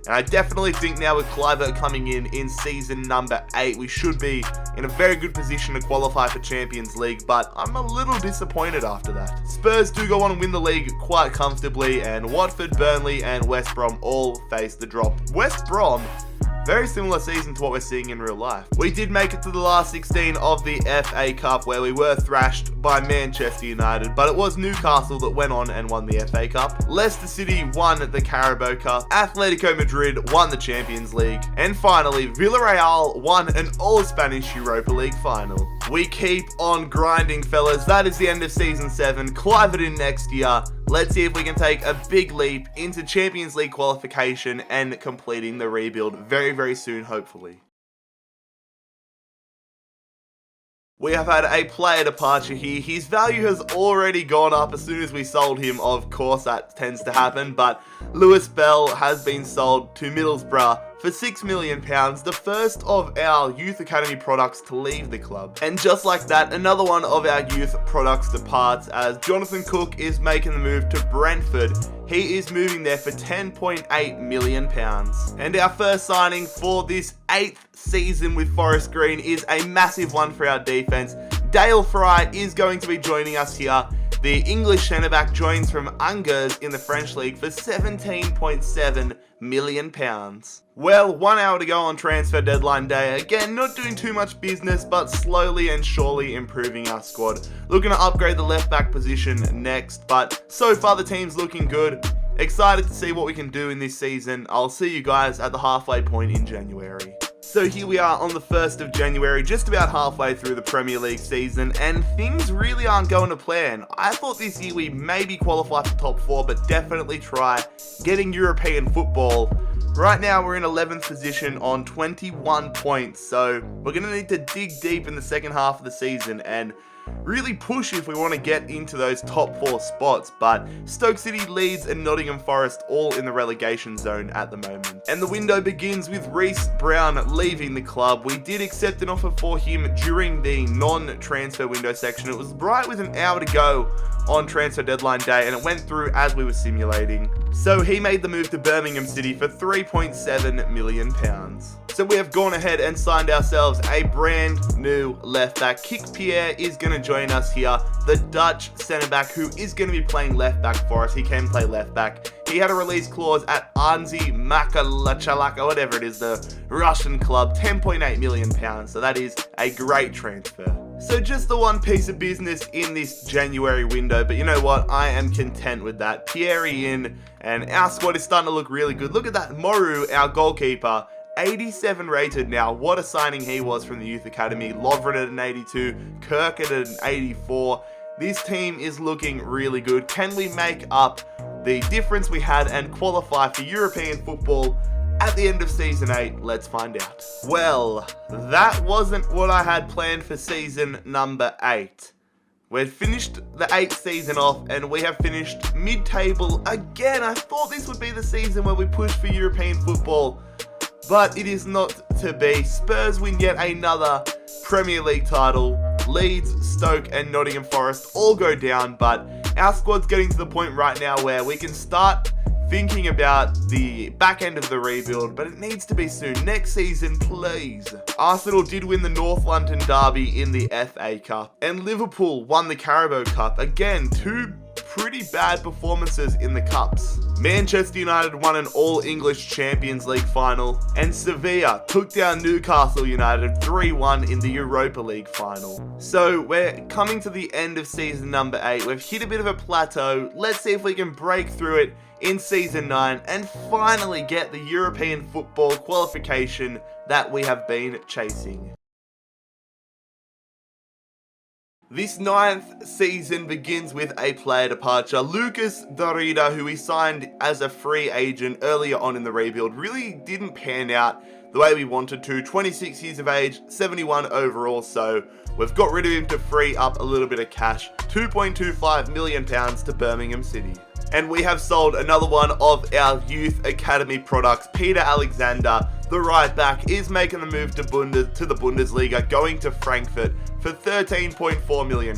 And I definitely think now with Kluivert coming in season number 8, we should be in a very good position to qualify for Champions League, but I'm a little disappointed after that. Spurs do go on and win the league quite comfortably, and Watford, Burnley, and West Brom all face the drop. West Brom, very similar season to what we're seeing in real life. We did make it to the last 16 of the FA Cup, where we were thrashed by Manchester United, but it was Newcastle that went on and won the FA Cup. Leicester City won the Carabao Cup. Atletico Madrid won the Champions League. And finally, Villarreal won an all-Spanish Europa League final. We keep on grinding, fellas. That is the end of season 7. Kluivert in next year. Let's see if we can take a big leap into Champions League qualification and completing the rebuild very, very soon, hopefully. We have had a player departure here. His value has already gone up as soon as we sold him. Of course, that tends to happen, but Lewis Bell has been sold to Middlesbrough for £6 million, the first of our youth academy products to leave the club. And just like that, another one of our youth products departs as Jonathan Cook is making the move to Brentford. He is moving there for £10.8 million. And our first signing for this 8th season with Forest Green is a massive one for our defense. Dale Fry is going to be joining us here. The English centre-back joins from Angers in the French League for £17.7 million. Well, 1 hour to go on transfer deadline day. Again, not doing too much business, but slowly and surely improving our squad. Looking to upgrade the left-back position next, but so far the team's looking good. Excited to see what we can do in this season. I'll see you guys at the halfway point in January. So here we are on the 1st of January, just about halfway through the Premier League season, and things really aren't going to plan. I thought this year we maybe qualify for top 4, but definitely try getting European football. Right now we're in 11th position on 21 points, so we're going to need to dig deep in the second half of the season and really push if we want to get into those top 4 spots, but Stoke City, Leeds and Nottingham Forest all in the relegation zone at the moment. And the window begins with Reece Brown leaving the club. We did accept an offer for him during the non-transfer window section. It was right with an hour to go on transfer deadline day, and it went through as we were simulating. So he made the move to Birmingham City for £3.7 million. So we have gone ahead and signed ourselves a brand new left back. Kik Pierre is going to join us here, the Dutch centre back who is going to be playing left back for us. He can play left back. He had a release clause at Anzi Makalachalaka, whatever it is, the Russian club, £10.8 million. So that is a great transfer. So just the one piece of business in this January window, but you know what? I am content with that. Pierre in, and our squad is starting to look really good. Look at that, Moru, our goalkeeper, 87 rated now. What a signing he was from the youth academy. Lovren at an 82, Kirk at an 84. This team is looking really good. Can we make up the difference we had and qualify for European football at the end of season 8? Let's find out. Well, that wasn't what I had planned for season number 8. We'd finished the 8th season off and we have finished mid-table again. I thought this would be the season where we push for European football, but it is not to be. Spurs win yet another Premier League title. Leeds, Stoke and Nottingham Forest all go down, but our squad's getting to the point right now where we can start thinking about the back end of the rebuild, but it needs to be soon. Next season, please. Arsenal did win the North London derby in the FA Cup, and Liverpool won the Carabao Cup. Again, 2 pretty bad performances in the cups. Manchester United won an All-English Champions League final, and Sevilla took down Newcastle United 3-1 in the Europa League final. So we're coming to the end of season number 8. We've hit a bit of a plateau. Let's see if we can break through it in season 9 and finally get the European football qualification that we have been chasing. This 9th season begins with a player departure. Lucas Darida, who we signed as a free agent earlier on in the rebuild, really didn't pan out the way we wanted to. 26 years of age, 71 overall, so we've got rid of him to free up a little bit of cash. £2.25 million to Birmingham City. And we have sold another one of our youth academy products. Peter Alexander, the right back, is making the move to the Bundesliga, going to Frankfurt for £13.4 million.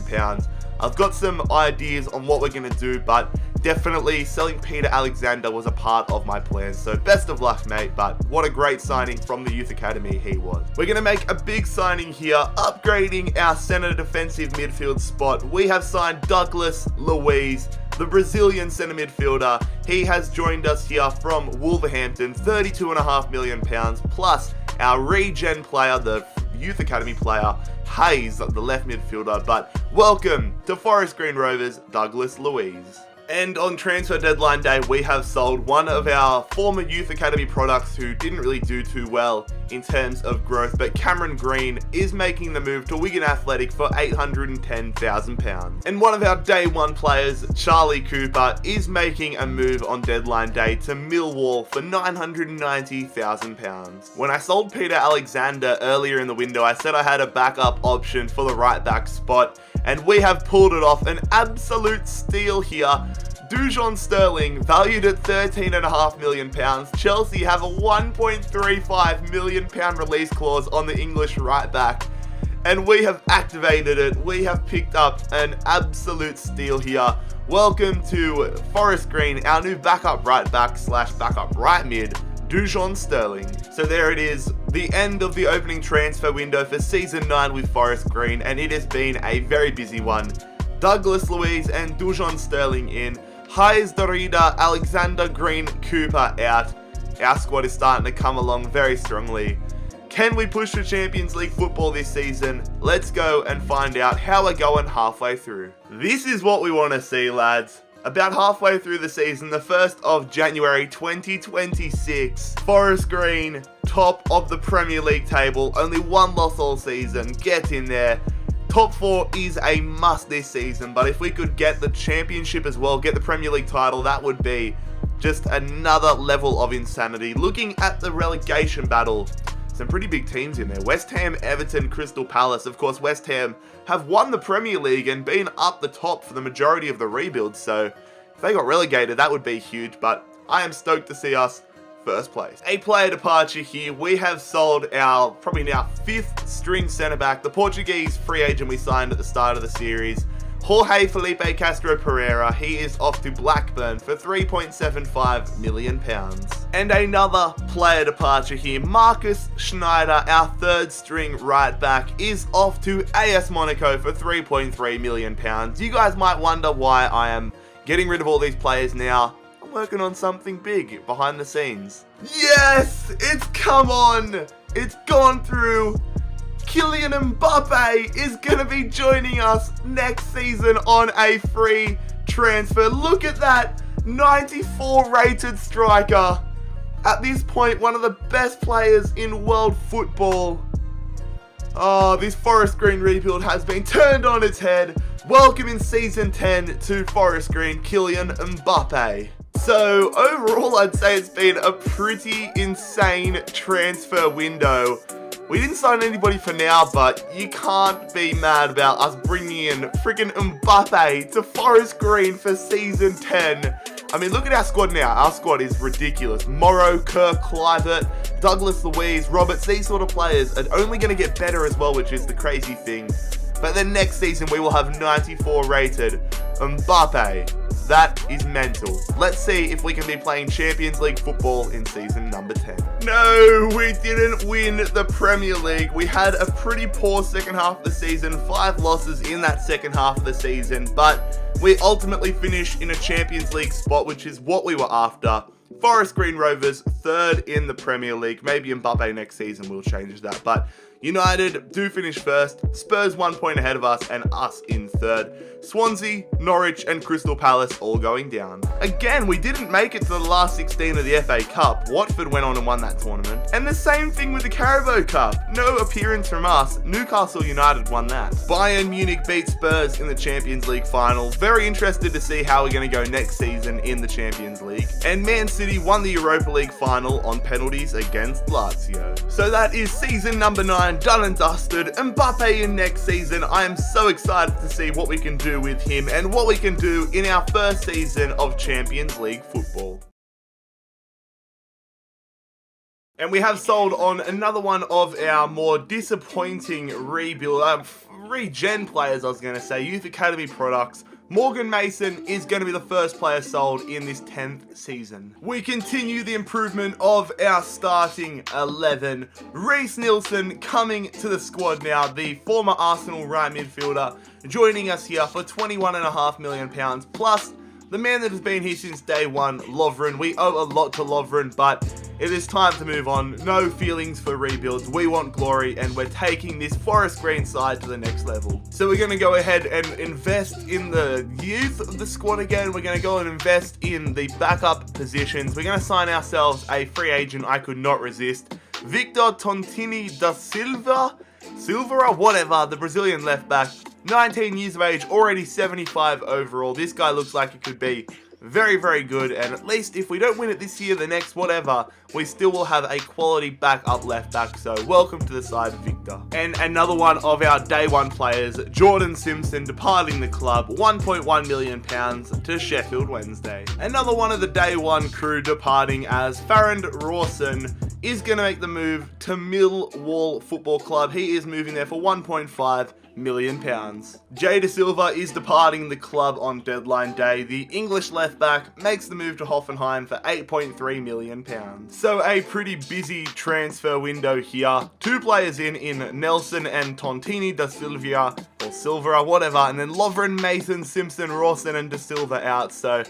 I've got some ideas on what we're going to do, but definitely selling Peter Alexander was a part of my plan. So best of luck, mate, but what a great signing from the youth academy he was. We're going to make a big signing here, upgrading our centre defensive midfield spot. We have signed Douglas Luiz, the Brazilian centre midfielder. He has joined us here from Wolverhampton, £32.5 million, plus our regen player, the youth academy player, Hayes, the left midfielder. But welcome to Forest Green Rovers, Douglas Luiz. And on transfer deadline day, we have sold one of our former youth academy products who didn't really do too well in terms of growth, but Cameron Green is making the move to Wigan Athletic for £810,000. And one of our day one players, Charlie Cooper, is making a move on deadline day to Millwall for £990,000. When I sold Peter Alexander earlier in the window, I said I had a backup option for the right back spot, and we have pulled it off. An absolute steal here. Dujon Sterling, valued at £13.5 million. Chelsea have a £1.35 million release clause on the English right back, and we have activated it. We have picked up an absolute steal here. Welcome to Forest Green, our new backup right back / backup right mid, Dujon Sterling. So there it is, the end of the opening transfer window for season 9 with Forest Green, and it has been a very busy one. Douglas Luiz and Dujon Sterling in, Hayes Darida, Alexander Green, Cooper out. Our squad is starting to come along very strongly. Can we push for Champions League football this season? Let's go and find out how we're going halfway through. This is what we want to see, lads. About halfway through the season, the 1st of January 2026, Forest Green, top of the Premier League table, only one loss all season. Get in there. Top 4 is a must this season, but if we could get the championship as well, get the Premier League title, that would be just another level of insanity. Looking at the relegation battle, some pretty big teams in there. West Ham, Everton, Crystal Palace. Of course, West Ham have won the Premier League and been up the top for the majority of the rebuild, so if they got relegated, that would be huge, but I am stoked to see us first place. A player departure here. We have sold our probably now 5th string centre back, the Portuguese free agent we signed at the start of the series, Jorge Felipe Castro Pereira. He is off to Blackburn for £3.75 million. And another player departure here. Marcus Schneider, our 3rd string right back, is off to AS Monaco for £3.3 million. You guys might wonder why I am getting rid of all these players now. Working on something big behind the scenes. Yes! It's come on! It's gone through! Kylian Mbappe is gonna be joining us next season on a free transfer. Look at that! 94 rated striker. At this point, one of the best players in world football. Oh, this Forest Green rebuild has been turned on its head. Welcome in season 10 to Forest Green, Kylian Mbappe. So overall, I'd say it's been a pretty insane transfer window. We didn't sign anybody for now, but you can't be mad about us bringing in freaking Mbappe to Forest Green for season 10. I mean, look at our squad now. Our squad is ridiculous. Morrow, Kirk, Kluivert, Douglas Luiz, Roberts, these sort of players are only going to get better as well, which is the crazy thing. But then next season, we will have 94 rated Mbappe. That is mental. Let's see if we can be playing Champions League football in season number 10. No, we didn't win the Premier League. We had a pretty poor second half of the season, 5 losses in that second half of the season, but we ultimately finished in a Champions League spot, which is what we were after. Forest Green Rovers, 3rd in the Premier League. Maybe Mbappe next season will change that, but United do finish 1st, Spurs 1 point ahead of us and us in 3rd. Swansea, Norwich and Crystal Palace all going down. Again, we didn't make it to the last 16 of the FA Cup. Watford went on and won that tournament. And the same thing with the Carabao Cup. No appearance from us. Newcastle United won that. Bayern Munich beat Spurs in the Champions League final. Very interested to see how we're going to go next season in the Champions League. And Man City won the Europa League final on penalties against Lazio. So that is season number 9 done and dusted. Mbappe in next season. I am so excited to see what we can do with him and what we can do in our first season of Champions League football. And we have sold on another one of our more disappointing regen players, I was going to say, Youth Academy products. Morgan Mason is going to be the first player sold in this 10th season. We continue the improvement of our starting 11. Reece Nielsen coming to the squad now, the former Arsenal right midfielder, joining us here for £21.5 million, plus the man that has been here since day one, Lovren. We owe a lot to Lovren, but it is time to move on. No feelings for rebuilds. We want glory, and we're taking this Forest Green side to the next level. So we're going to go ahead and invest in the youth of the squad again. We're going to go and invest in the backup positions. We're going to sign ourselves a free agent I could not resist. Victor Tontini da Silva, whatever, the Brazilian left back. 19 years of age, already 75 overall. This guy looks like it could be very, very good, and at least if we don't win it this year, the next, whatever, we still will have a quality backup left back, so welcome to the side, Victor. And another one of our day one players, Jordan Simpson, departing the club, £1.1 million to Sheffield Wednesday. Another one of the day one crew departing as Farrand Rawson is going to make the move to Millwall Football Club. He is moving there for £1.5 million. Jay De Silva is departing the club on deadline day. The English left back makes the move to Hoffenheim for £8.3 million. So a pretty busy transfer window here. 2 players in Nelson and Tontini da Silva, or Silva, whatever, and then Lovren, Mason, Simpson, Rawson and De Silva out. So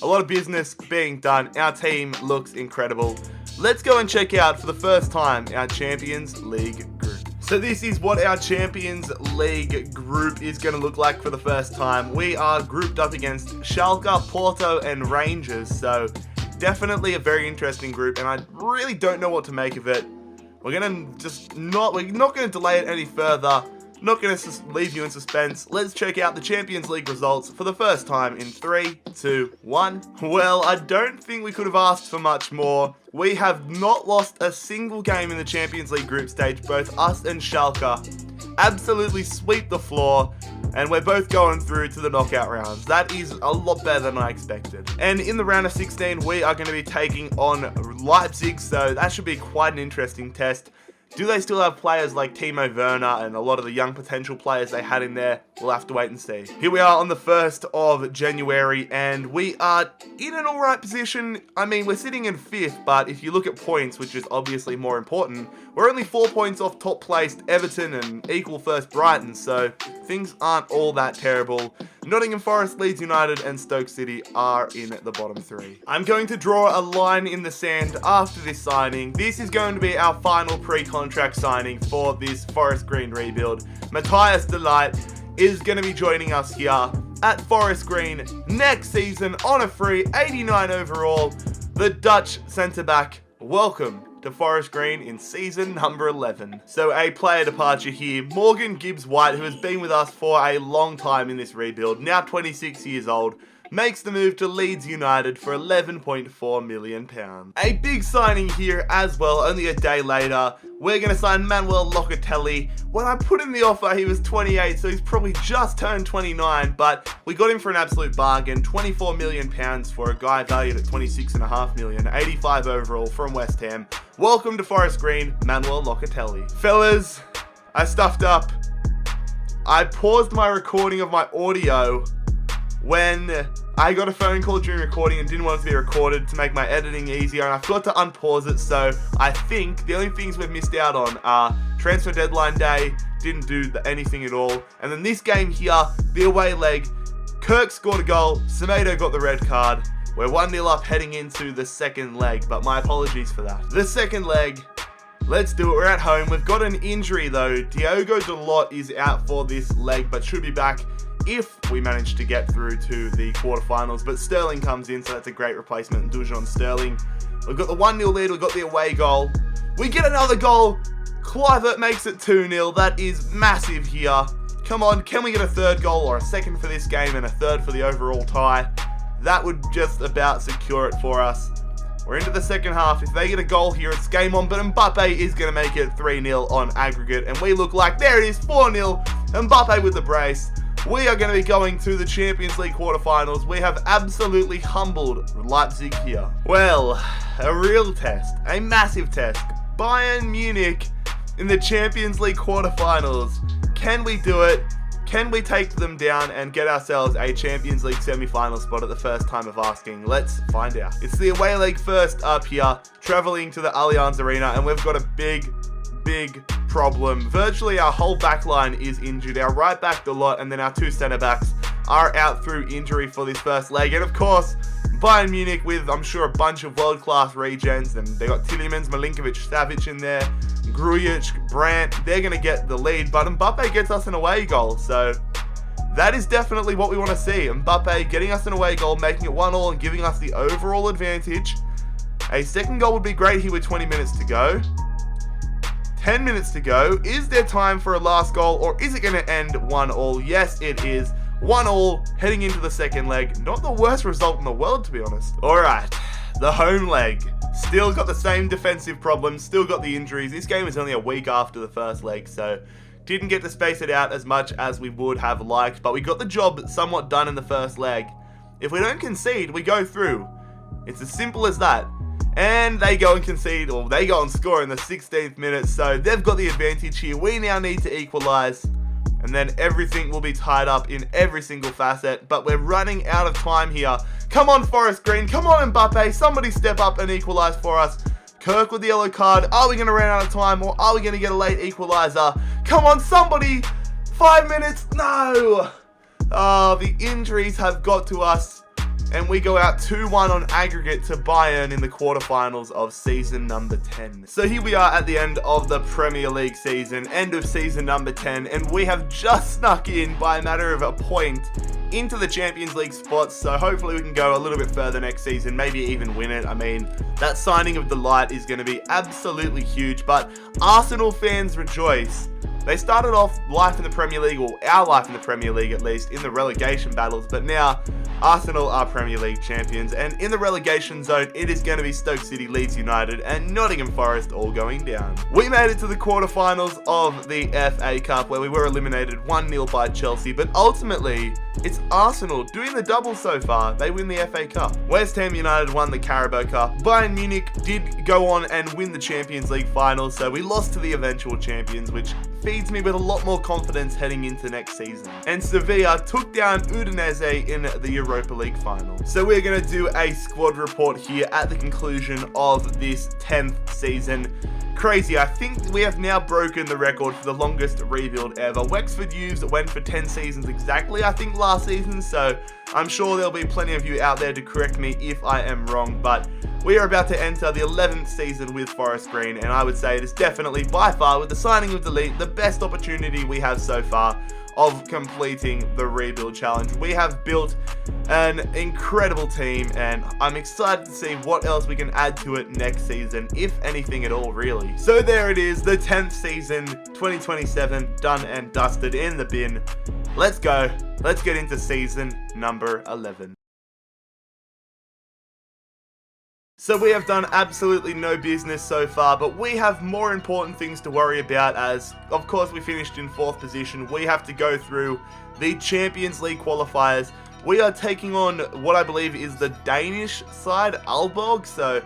a lot of business being done. Our team looks incredible. Let's go and check out for the first time our Champions League group. So this is what our Champions League group is going to look like for the first time. We are grouped up against Schalke, Porto and Rangers. So definitely a very interesting group, and I really don't know what to make of it. We're not going to delay it any further. Not going to leave you in suspense. Let's check out the Champions League results for the first time in 3, 2, 1. Well, I don't think we could have asked for much more. We have not lost a single game in the Champions League group stage. Both us and Schalke absolutely sweep the floor, and we're both going through to the knockout rounds. That is a lot better than I expected. And in the round of 16, we are going to be taking on Leipzig, so that should be quite an interesting test. Do they still have players like Timo Werner and a lot of the young potential players they had in there? We'll have to wait and see. Here we are on the 1st of January, and we are in an alright position. I mean, we're sitting in 5th, but if you look at points, which is obviously more important, we're only 4 points off top placed Everton and equal first Brighton, so things aren't all that terrible. Nottingham Forest, Leeds United and Stoke City are in the bottom 3. I'm going to draw a line in the sand after this signing. This is going to be our final pre-contract signing for this Forest Green rebuild. Matthias de Ligt is going to be joining us here at Forest Green next season on a free 89 overall. The Dutch centre-back, welcome to Forest Green in season number 11. So a player departure here, Morgan Gibbs-White, who has been with us for a long time in this rebuild, now 26 years old, makes the move to Leeds United for £11.4 million. A big signing here as well, only a day later. We're going to sign Manuel Locatelli. When I put in the offer, he was 28, so he's probably just turned 29, but we got him for an absolute bargain. £24 million for a guy valued at £26.5 million, 85 overall from West Ham. Welcome to Forest Green, Manuel Locatelli. Fellas, I stuffed up. I paused my recording of my audio when I got a phone call during recording and didn't want it to be recorded to make my editing easier, and I forgot to unpause it. So I think the only things we've missed out on are transfer deadline day, didn't do anything at all, and then this game here, the away leg, Kirk scored a goal, Semedo got the red card. We're 1-0 up heading into the second leg, but my apologies for that. The second leg, let's do it. We're at home. We've got an injury though. Diogo Dalot is out for this leg, but should be back if we manage to get through to the quarterfinals. But Sterling comes in, so that's a great replacement. Dujon Sterling. We've got the 1-0 lead. We've got the away goal. We get another goal. Kluivert makes it 2-0. That is massive here. Come on, can we get a third goal or a second for this game and a third for the overall tie? That would just about secure it for us. We're into the second half. If they get a goal here, it's game on, but Mbappe is going to make it 3-0 on aggregate, and we look like, there it is, 4-0. Mbappe with the brace. We are going to be going to the Champions League quarterfinals. We have absolutely humbled Leipzig here. Well, a real test, a massive test. Bayern Munich in the Champions League quarterfinals. Can we do it? Can we take them down and get ourselves a Champions League semi-final spot at the first time of asking? Let's find out. It's the away leg first up here, traveling to the Allianz Arena, and we've got a big problem. Virtually our whole back line is injured. Our right back, Dalot, and then our two centre backs are out through injury for this first leg. And of course, Bayern Munich with, I'm sure, a bunch of world-class regens. And they got Tielemans, Milinkovic, Savic in there, Grujic, Brandt. They're going to get the lead, but Mbappe gets us an away goal. So that is definitely what we want to see. Mbappe getting us an away goal, making it 1-1 and giving us the overall advantage. A second goal would be great here with 20 minutes to go. 10 minutes to go. Is there time for a last goal, or is it going to end 1-1? Yes, it is. 1-1 heading into the second leg. Not the worst result in the world, to be honest. Alright, the home leg. Still got the same defensive problems, still got the injuries. This game is only a week after the first leg, so didn't get to space it out as much as we would have liked, but we got the job somewhat done in the first leg. If we don't concede, we go through. It's as simple as that. And they go and concede, or they go and score in the 16th minute, so they've got the advantage here. We now need to equalise, and then everything will be tied up in every single facet, but we're running out of time here. Come on, Forest Green, come on, Mbappe, somebody step up and equalise for us. Kirk with the yellow card. Are we going to run out of time, or are we going to get a late equaliser? Come on, somebody! 5 minutes, no! Oh, the injuries have got to us. And we go out 2-1 on aggregate to Bayern in the quarterfinals of season number 10. So here we are at the end of the Premier League season, end of season number 10, and we have just snuck in by a matter of a point into the Champions League spots, so hopefully we can go a little bit further next season, maybe even win it. I mean, that signing of Dalot is going to be absolutely huge, but Arsenal fans rejoice. They started off life in the Premier League, or our life in the Premier League at least, in the relegation battles, but now Arsenal are Premier League champions, and in the relegation zone, it is going to be Stoke City, Leeds United, and Nottingham Forest all going down. We made it to the quarterfinals of the FA Cup, where we were eliminated 1-0 by Chelsea, but ultimately, it's Arsenal doing the double so far. They win the FA Cup. West Ham United won the Carabao Cup. Bayern Munich did go on and win the Champions League finals, so we lost to the eventual champions, which feeds me with a lot more confidence heading into next season. And Sevilla took down Udinese in the Europa League final. So we're going to do a squad report here at the conclusion of this 10th season. Crazy, I think we have now broken the record for the longest rebuild ever. Wexford Youths went for 10 seasons exactly, I think, last season, so I'm sure there'll be plenty of you out there to correct me if I am wrong, but we are about to enter the 11th season with Forest Green, and I would say it is definitely, by far, with the signing of Delete, the best opportunity we have so far of completing the rebuild challenge. We have built an incredible team, and I'm excited to see what else we can add to it next season, if anything at all, really. So there it is, the 10th season, 2027, done and dusted in the bin. Let's go. Let's get into season number 11. So we have done absolutely no business so far, but we have more important things to worry about as, of course, we finished in 4th position. We have to go through the Champions League qualifiers. We are taking on what I believe is the Danish side, Aalborg, so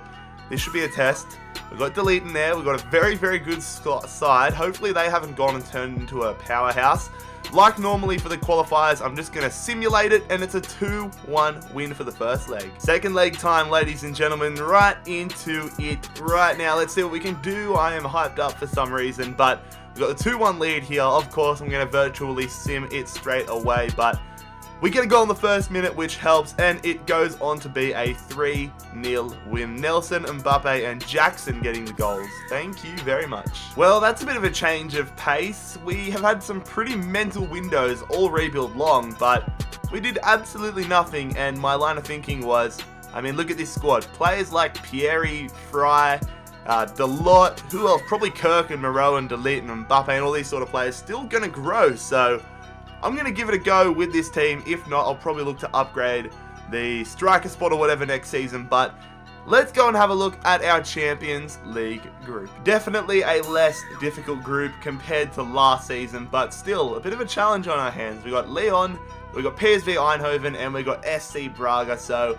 this should be a test. We've got Delete in there. We've got a very, very good side. Hopefully they haven't gone and turned into a powerhouse. Like normally for the qualifiers, I'm just going to simulate it, and it's a 2-1 win for the first leg. Second leg time, ladies and gentlemen, right into it right now. Let's see what we can do. I am hyped up for some reason, but we've got the 2-1 lead here. Of course, I'm going to virtually sim it straight away, but we get a goal in the first minute, which helps, and it goes on to be a 3-0 win. Nelson, Mbappe, and Jackson getting the goals. Thank you very much. Well, that's a bit of a change of pace. We have had some pretty mental windows all rebuild long, but we did absolutely nothing, and my line of thinking was, I mean, look at this squad. Players like Pieri, Fry, Delot, who else? Probably Kirk and Moreau and Delete and Mbappe and all these sort of players still going to grow, so I'm going to give it a go with this team. If not, I'll probably look to upgrade the striker spot or whatever next season. But let's go and have a look at our Champions League group. Definitely a less difficult group compared to last season, but still a bit of a challenge on our hands. We got Lyon, we got PSV Eindhoven, and we got SC Braga. So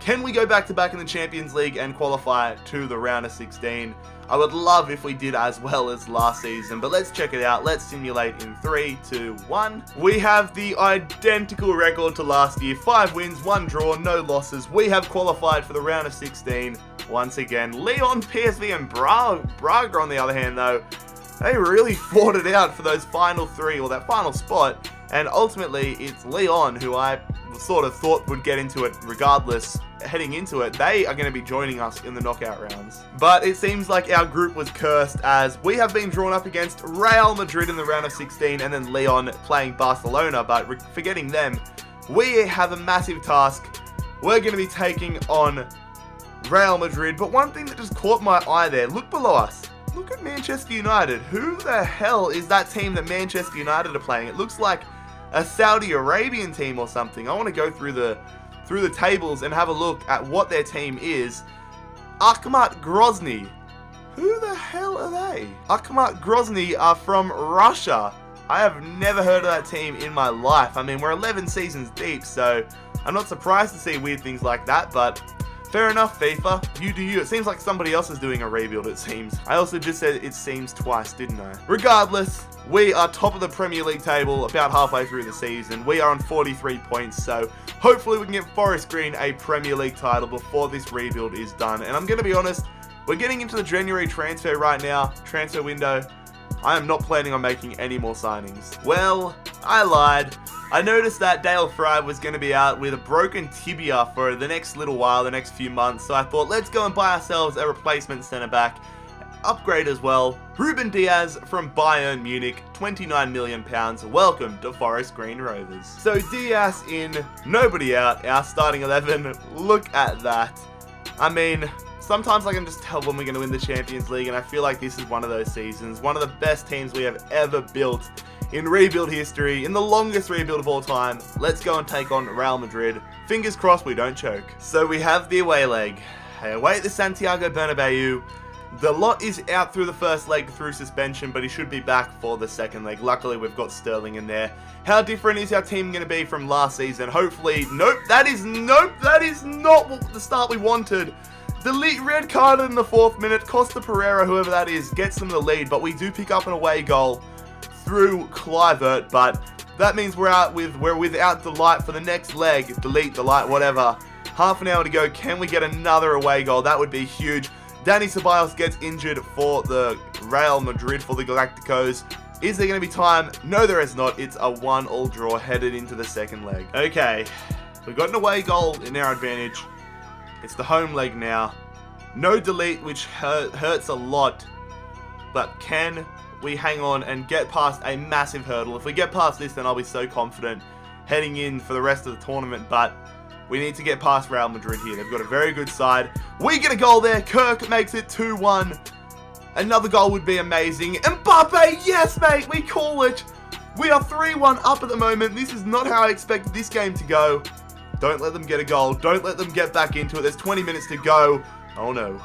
can we go back-to-back in the Champions League and qualify to the round of 16? I would love if we did as well as last season, but let's check it out. Let's simulate in 3, 2, 1. We have the identical record to last year. 5 wins, 1 draw, no losses. We have qualified for the round of 16 once again. Lyon, PSV, and Braga on the other hand, though, they really fought it out for those final 3, or that final spot. And ultimately, it's Lyon, who I sort of thought would get into it regardless. Heading into it, they are going to be joining us in the knockout rounds. But it seems like our group was cursed, as we have been drawn up against Real Madrid in the round of 16 and then Lyon playing Barcelona. But forgetting them, we have a massive task. We're going to be taking on Real Madrid. But one thing that just caught my eye there, look below us. Look at Manchester United. Who the hell is that team that Manchester United are playing? It looks like a Saudi Arabian team or something. I want to go through the tables and have a look at what their team is. Akhmat Grozny. Who the hell are they? Akhmat Grozny are from Russia. I have never heard of that team in my life. I mean, we're 11 seasons deep, so I'm not surprised to see weird things like that, but fair enough, FIFA. You do you. It seems like somebody else is doing a rebuild, it seems. I also just said it seems twice, didn't I? Regardless, we are top of the Premier League table about halfway through the season. We are on 43 points, so hopefully we can get Forest Green a Premier League title before this rebuild is done. And I'm going to be honest, we're getting into the January transfer right now, transfer window. I am not planning on making any more signings. Well, I lied. I noticed that Dale Fry was going to be out with a broken tibia for the next little while, the next few months. So I thought, let's go and buy ourselves a replacement centre-back. Upgrade as well. Ruben Diaz from Bayern Munich, £29 million. Welcome to Forest Green Rovers. So Diaz in, nobody out, our starting 11. Look at that. I mean, sometimes I can just tell when we're going to win the Champions League, and I feel like this is one of those seasons. One of the best teams we have ever built in rebuild history, in the longest rebuild of all time. Let's go and take on Real Madrid. Fingers crossed we don't choke. So we have the away leg. Away at the Santiago Bernabeu. The lot is out through the first leg through suspension, but he should be back for the second leg. Luckily, we've got Sterling in there. How different is our team going to be from last season? Hopefully, that is not the start we wanted. The red card in the 4th minute. Costa Pereira, whoever that is, gets them the lead, but we do pick up an away goal through Kluivert, but that means we're without Delight for the next leg. Delete, Delight, whatever. Half an hour to go. Can we get another away goal? That would be huge. Dani Ceballos gets injured for the Real Madrid, for the Galacticos. Is there going to be time? No, there is not. It's a 1-1 draw headed into the second leg. Okay, we've got an away goal in our advantage. It's the home leg now. No delete, which hurts a lot. But can we hang on and get past a massive hurdle? If we get past this, then I'll be so confident heading in for the rest of the tournament. But we need to get past Real Madrid here. They've got a very good side. We get a goal there. Kirk makes it 2-1. Another goal would be amazing. Mbappe, yes, mate. We call it. We are 3-1 up at the moment. This is not how I expected this game to go. Don't let them get a goal. Don't let them get back into it. There's 20 minutes to go. Oh, no.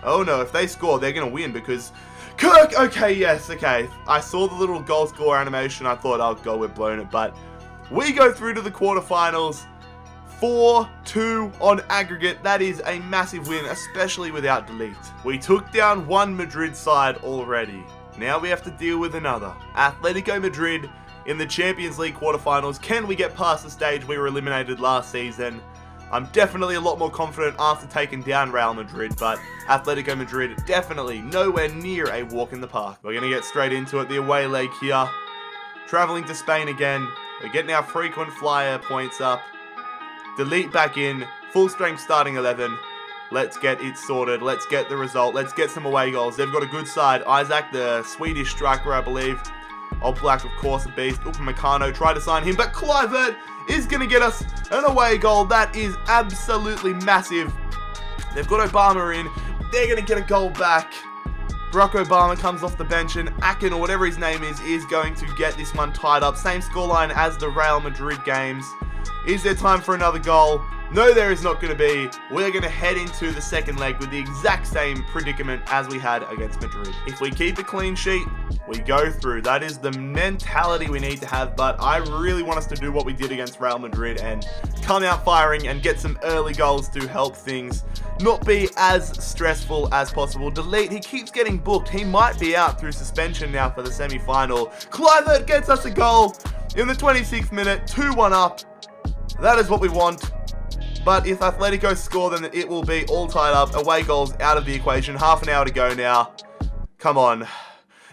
Oh, no. If they score, they're going to win because Kirk. Okay, yes, okay. I saw the little goal score animation. I thought, oh, God, we've blown it. But we go through to the quarterfinals. 4-2 on aggregate. That is a massive win, especially without delete. We took down one Madrid side already. Now we have to deal with another. Atletico Madrid in the Champions League quarterfinals. Can we get past the stage we were eliminated last season? I'm definitely a lot more confident after taking down Real Madrid, but Atletico Madrid definitely nowhere near a walk in the park. We're going to get straight into it. The away leg here. Traveling to Spain again. We're getting our frequent flyer points up. Delete back in. Full strength starting 11. Let's get it sorted. Let's get the result. Let's get some away goals. They've got a good side. Isaac, the Swedish striker, I believe. Old Black, of course, a beast. Upamecano, try to sign him, but Kluivert is going to get us an away goal. That is absolutely massive. They've got Obama in. They're going to get a goal back. Barack Obama comes off the bench, and Akin, or whatever his name is going to get this one tied up. Same scoreline as the Real Madrid games. Is there time for another goal? No, there is not going to be. We're going to head into the second leg with the exact same predicament as we had against Madrid. If we keep a clean sheet, we go through. That is the mentality we need to have, but I really want us to do what we did against Real Madrid and come out firing and get some early goals to help things not be as stressful as possible. Delete, he keeps getting booked. He might be out through suspension now for the semi-final. Kluivert gets us a goal in the 26th minute, 2-1 up. That is what we want. But if Atletico score, then it will be all tied up. Away goals out of the equation. Half an hour to go now. Come on.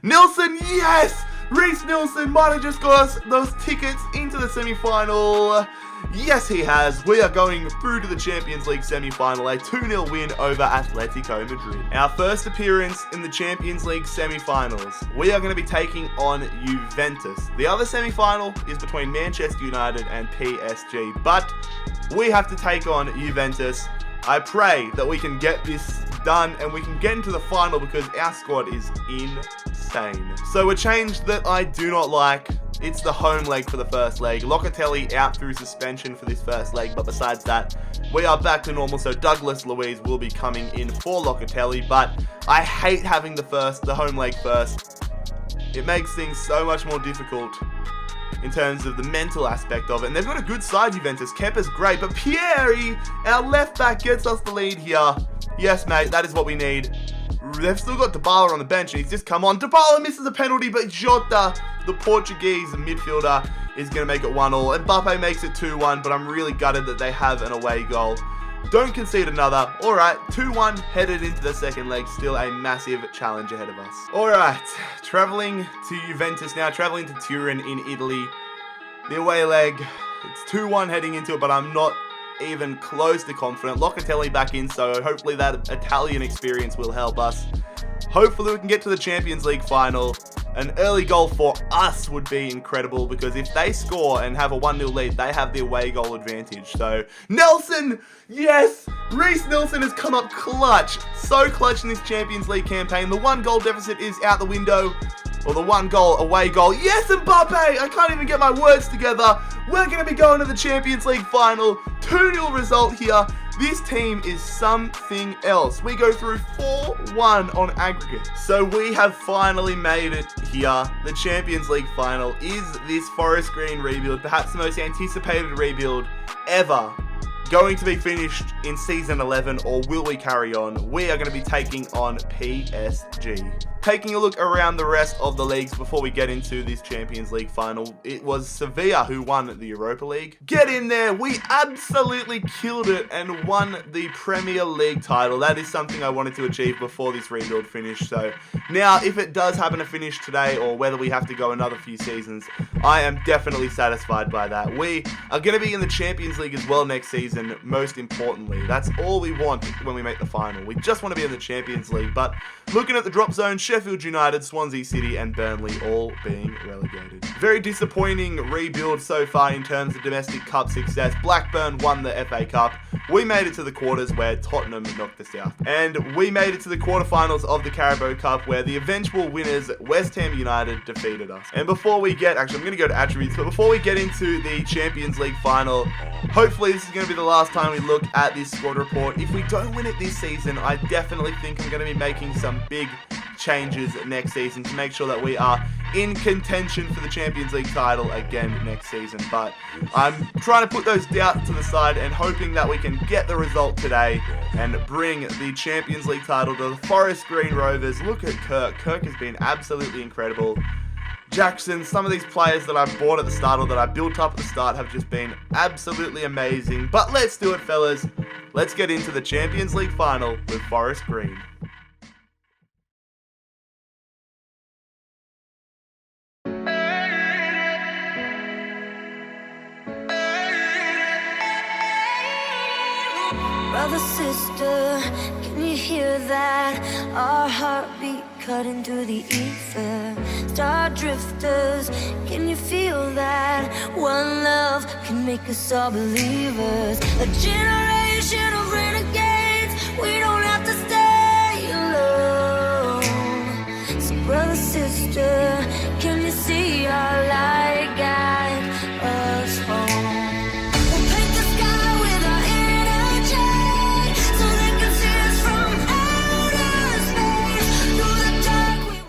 Nilsson, yes! Reece Nilsson might have just got us those tickets into the semi-final. Yes, he has. We are going through to the Champions League semi-final. A 2-0 win over Atletico Madrid. Our first appearance in the Champions League semi-finals. We are going to be taking on Juventus. The other semi-final is between Manchester United and PSG. But we have to take on Juventus. I pray that we can get this done and we can get into the final because our squad is insane. So a change that I do not like, it's the home leg for the first leg. Locatelli out through suspension for this first leg, but besides that, we are back to normal. So Douglas Luiz will be coming in for Locatelli, but I hate having the home leg first. It makes things so much more difficult in terms of the mental aspect of it. And they've got a good side, Juventus. Kepa's great, but Pieri, our left back, gets us the lead here. Yes, mate, that is what we need. They've still got Dybala on the bench, and he's just come on. Dybala misses a penalty, but Jota, the Portuguese midfielder, is going to make it 1-1. Mbappe makes it 2-1, but I'm really gutted that they have an away goal. Don't concede another. Alright, 2-1, headed into the second leg. Still a massive challenge ahead of us. Alright, travelling to Juventus now. Travelling to Turin in Italy. The away leg, it's 2-1 heading into it, but I'm not even close to confident. Locatelli back in, so hopefully that Italian experience will help us. Hopefully we can get to the Champions League final. An early goal for us would be incredible because if they score and have a 1-0 lead, they have the away goal advantage. So, Nelson! Yes! Reece Nelson has come up clutch. So clutch in this Champions League campaign. The 1-goal deficit is out the window. Or the 1-goal away goal. Yes, Mbappe! I can't even get my words together. We're going to be going to the Champions League final. 2-0 result here. This team is something else. We go through 4-1 on aggregate. So we have finally made it here. The Champions League final is this Forest Green rebuild. Perhaps the most anticipated rebuild ever. Going to be finished in season 11, or will we carry on? We are going to be taking on PSG. Taking a look around the rest of the leagues before we get into this Champions League final, it was Sevilla who won the Europa League. Get in there, we absolutely killed it and won the Premier League title. That is something I wanted to achieve before this rebuild finished. So now, if it does happen to finish today, or whether we have to go another few seasons, I am definitely satisfied by that. We are going to be in the Champions League as well next season, most importantly. That's all we want when we make the final. We just want to be in the Champions League, but looking at the drop zone, Sheffield United, Swansea City and Burnley all being relegated. Very disappointing rebuild so far in terms of domestic cup success. Blackburn won the FA Cup. We made it to the quarters where Tottenham knocked us out. And we made it to the quarterfinals of the Carabao Cup where the eventual winners, West Ham United, defeated us. And before we get, actually I'm going to go to attributes, but before we get into the Champions League final, hopefully this is going to be the last time we look at this squad report. If we don't win it this season, I definitely think I'm going to be making some big changes next season to make sure that we are in contention for the Champions League title again next season. But I'm trying to put those doubts to the side and hoping that we can get the result today and bring the Champions League title to the Forest Green Rovers. Look at Kirk. Kirk has been absolutely incredible. Jackson, some of these players that I bought at the start or that I built up at the start have just been absolutely amazing. But let's do it, fellas. Let's get into the Champions League final with Forest Green. Brother, sister, can you hear that? Our heartbeat cutting through the ether. Star drifters, can you feel that? One love can make us all believers. A generation of renegades, we don't have to stay alone. So brother, sister, can you see our light guide us home?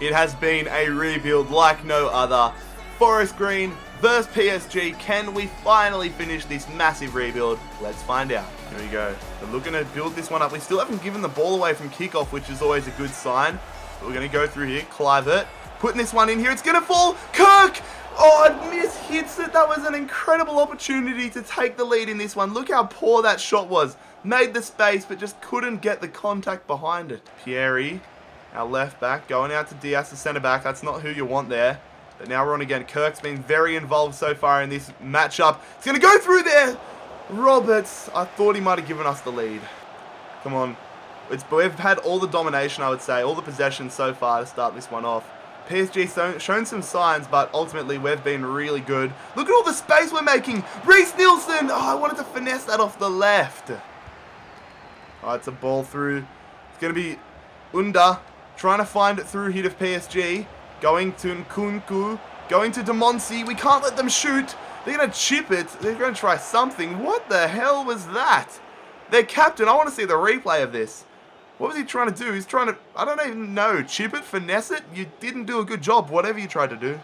It has been a rebuild like no other. Forest Green versus PSG. Can we finally finish this massive rebuild? Let's find out. Here we go. We're looking to build this one up. We still haven't given the ball away from kickoff, which is always a good sign. But we're going to go through here. Kluivert putting this one in here. It's going to fall. Kirk! Oh, it mishits it. That was an incredible opportunity to take the lead in this one. Look how poor that shot was. Made the space, but just couldn't get the contact behind it. Pieri, our left back, going out to Diaz, the centre back. That's not who you want there. But now we're on again. Kirk's been very involved so far in this matchup. He's going to go through there. Roberts, I thought he might have given us the lead. Come on. We've had all the domination, I would say. All the possession so far to start this one off. PSG shown some signs, but ultimately we've been really good. Look at all the space we're making. Reece Nielsen. Oh, I wanted to finesse that off the left. Oh, it's a ball through. It's going to be Unda. Trying to find it through hit of PSG. Going to Nkunku. Going to Demonsi. We can't let them shoot. They're going to chip it. They're going to try something. What the hell was that? Their captain. I want to see the replay of this. What was he trying to do? He's trying to, I don't even know. Chip it? Finesse it? You didn't do a good job. Whatever you tried to do.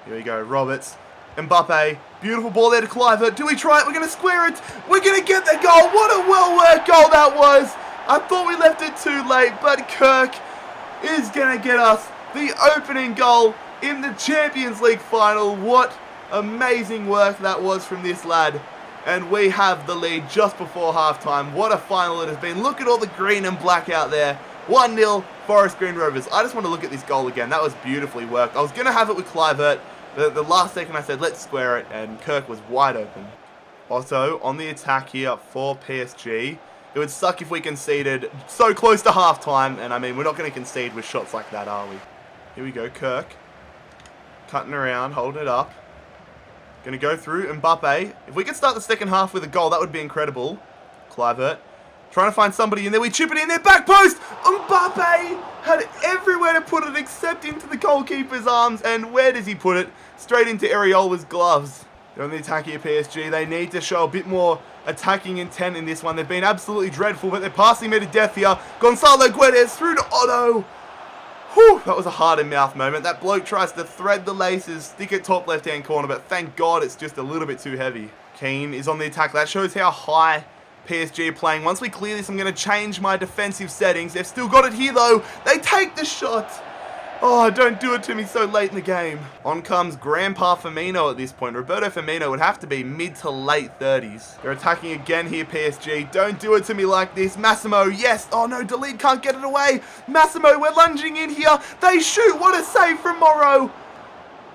Here we go. Roberts. Mbappe. Beautiful ball there to Kluivert. Do we try it? We're going to square it. We're going to get the goal. What a well-worked goal that was. I thought we left it too late, but Kirk is going to get us the opening goal in the Champions League final. What amazing work that was from this lad. And we have the lead just before halftime. What a final it has been. Look at all the green and black out there. 1-0 Forest Green Rovers. I just want to look at this goal again. That was beautifully worked. I was going to have it with Kluivert, but the last second I said, let's square it, and Kirk was wide open. Also, on the attack here for PSG, it would suck if we conceded so close to halftime, and I mean, we're not going to concede with shots like that, are we? Here we go, Kirk. Cutting around, holding it up. Going to go through Mbappe. If we could start the second half with a goal, that would be incredible. Kluivert. Trying to find somebody in there. We chip it in there. Back post! Mbappe had everywhere to put it except into the goalkeeper's arms. And where does he put it? Straight into Areola's gloves. They're on the attack here, PSG. They need to show a bit more attacking intent in this one. They've been absolutely dreadful, but they're passing me to death here. Gonzalo Guedes through to Otto. Whew, that was a heart-in-mouth moment. That bloke tries to thread the laces, stick it top left-hand corner, but thank God it's just a little bit too heavy. Keane is on the attack. That shows how high PSG are playing. Once we clear this, I'm going to change my defensive settings. They've still got it here, though. They take the shot. Oh, don't do it to me so late in the game. On comes Grandpa Firmino at this point. Roberto Firmino would have to be mid to late 30s. They're attacking again here, PSG. Don't do it to me like this. Massimo, yes. Oh, no, Delete can't get it away. Massimo, we're lunging in here. They shoot. What a save from Morrow.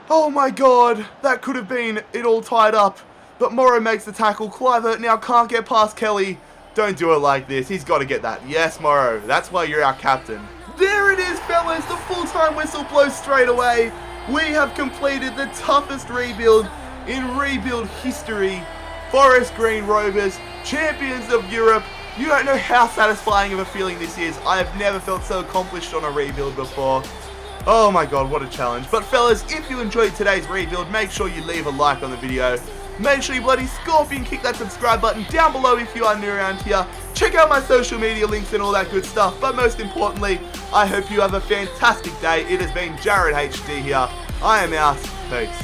Oh, my God. That could have been it all tied up. But Morrow makes the tackle. Kluivert now can't get past Kelly. Don't do it like this. He's got to get that. Yes, Morrow. That's why you're our captain. There it is, fellas. The full-time whistle blows straight away. We have completed the toughest rebuild in rebuild history. Forest Green Rovers, champions of Europe. You don't know how satisfying of a feeling this is. I have never felt so accomplished on a rebuild before. Oh my God, what a challenge. But fellas, if you enjoyed today's rebuild, make sure you leave a like on the video. Make sure you bloody scorpion kick that subscribe button down below if you are new around here. Check out my social media links and all that good stuff. But most importantly, I hope you have a fantastic day. It has been JarradHD here. I am out. Peace.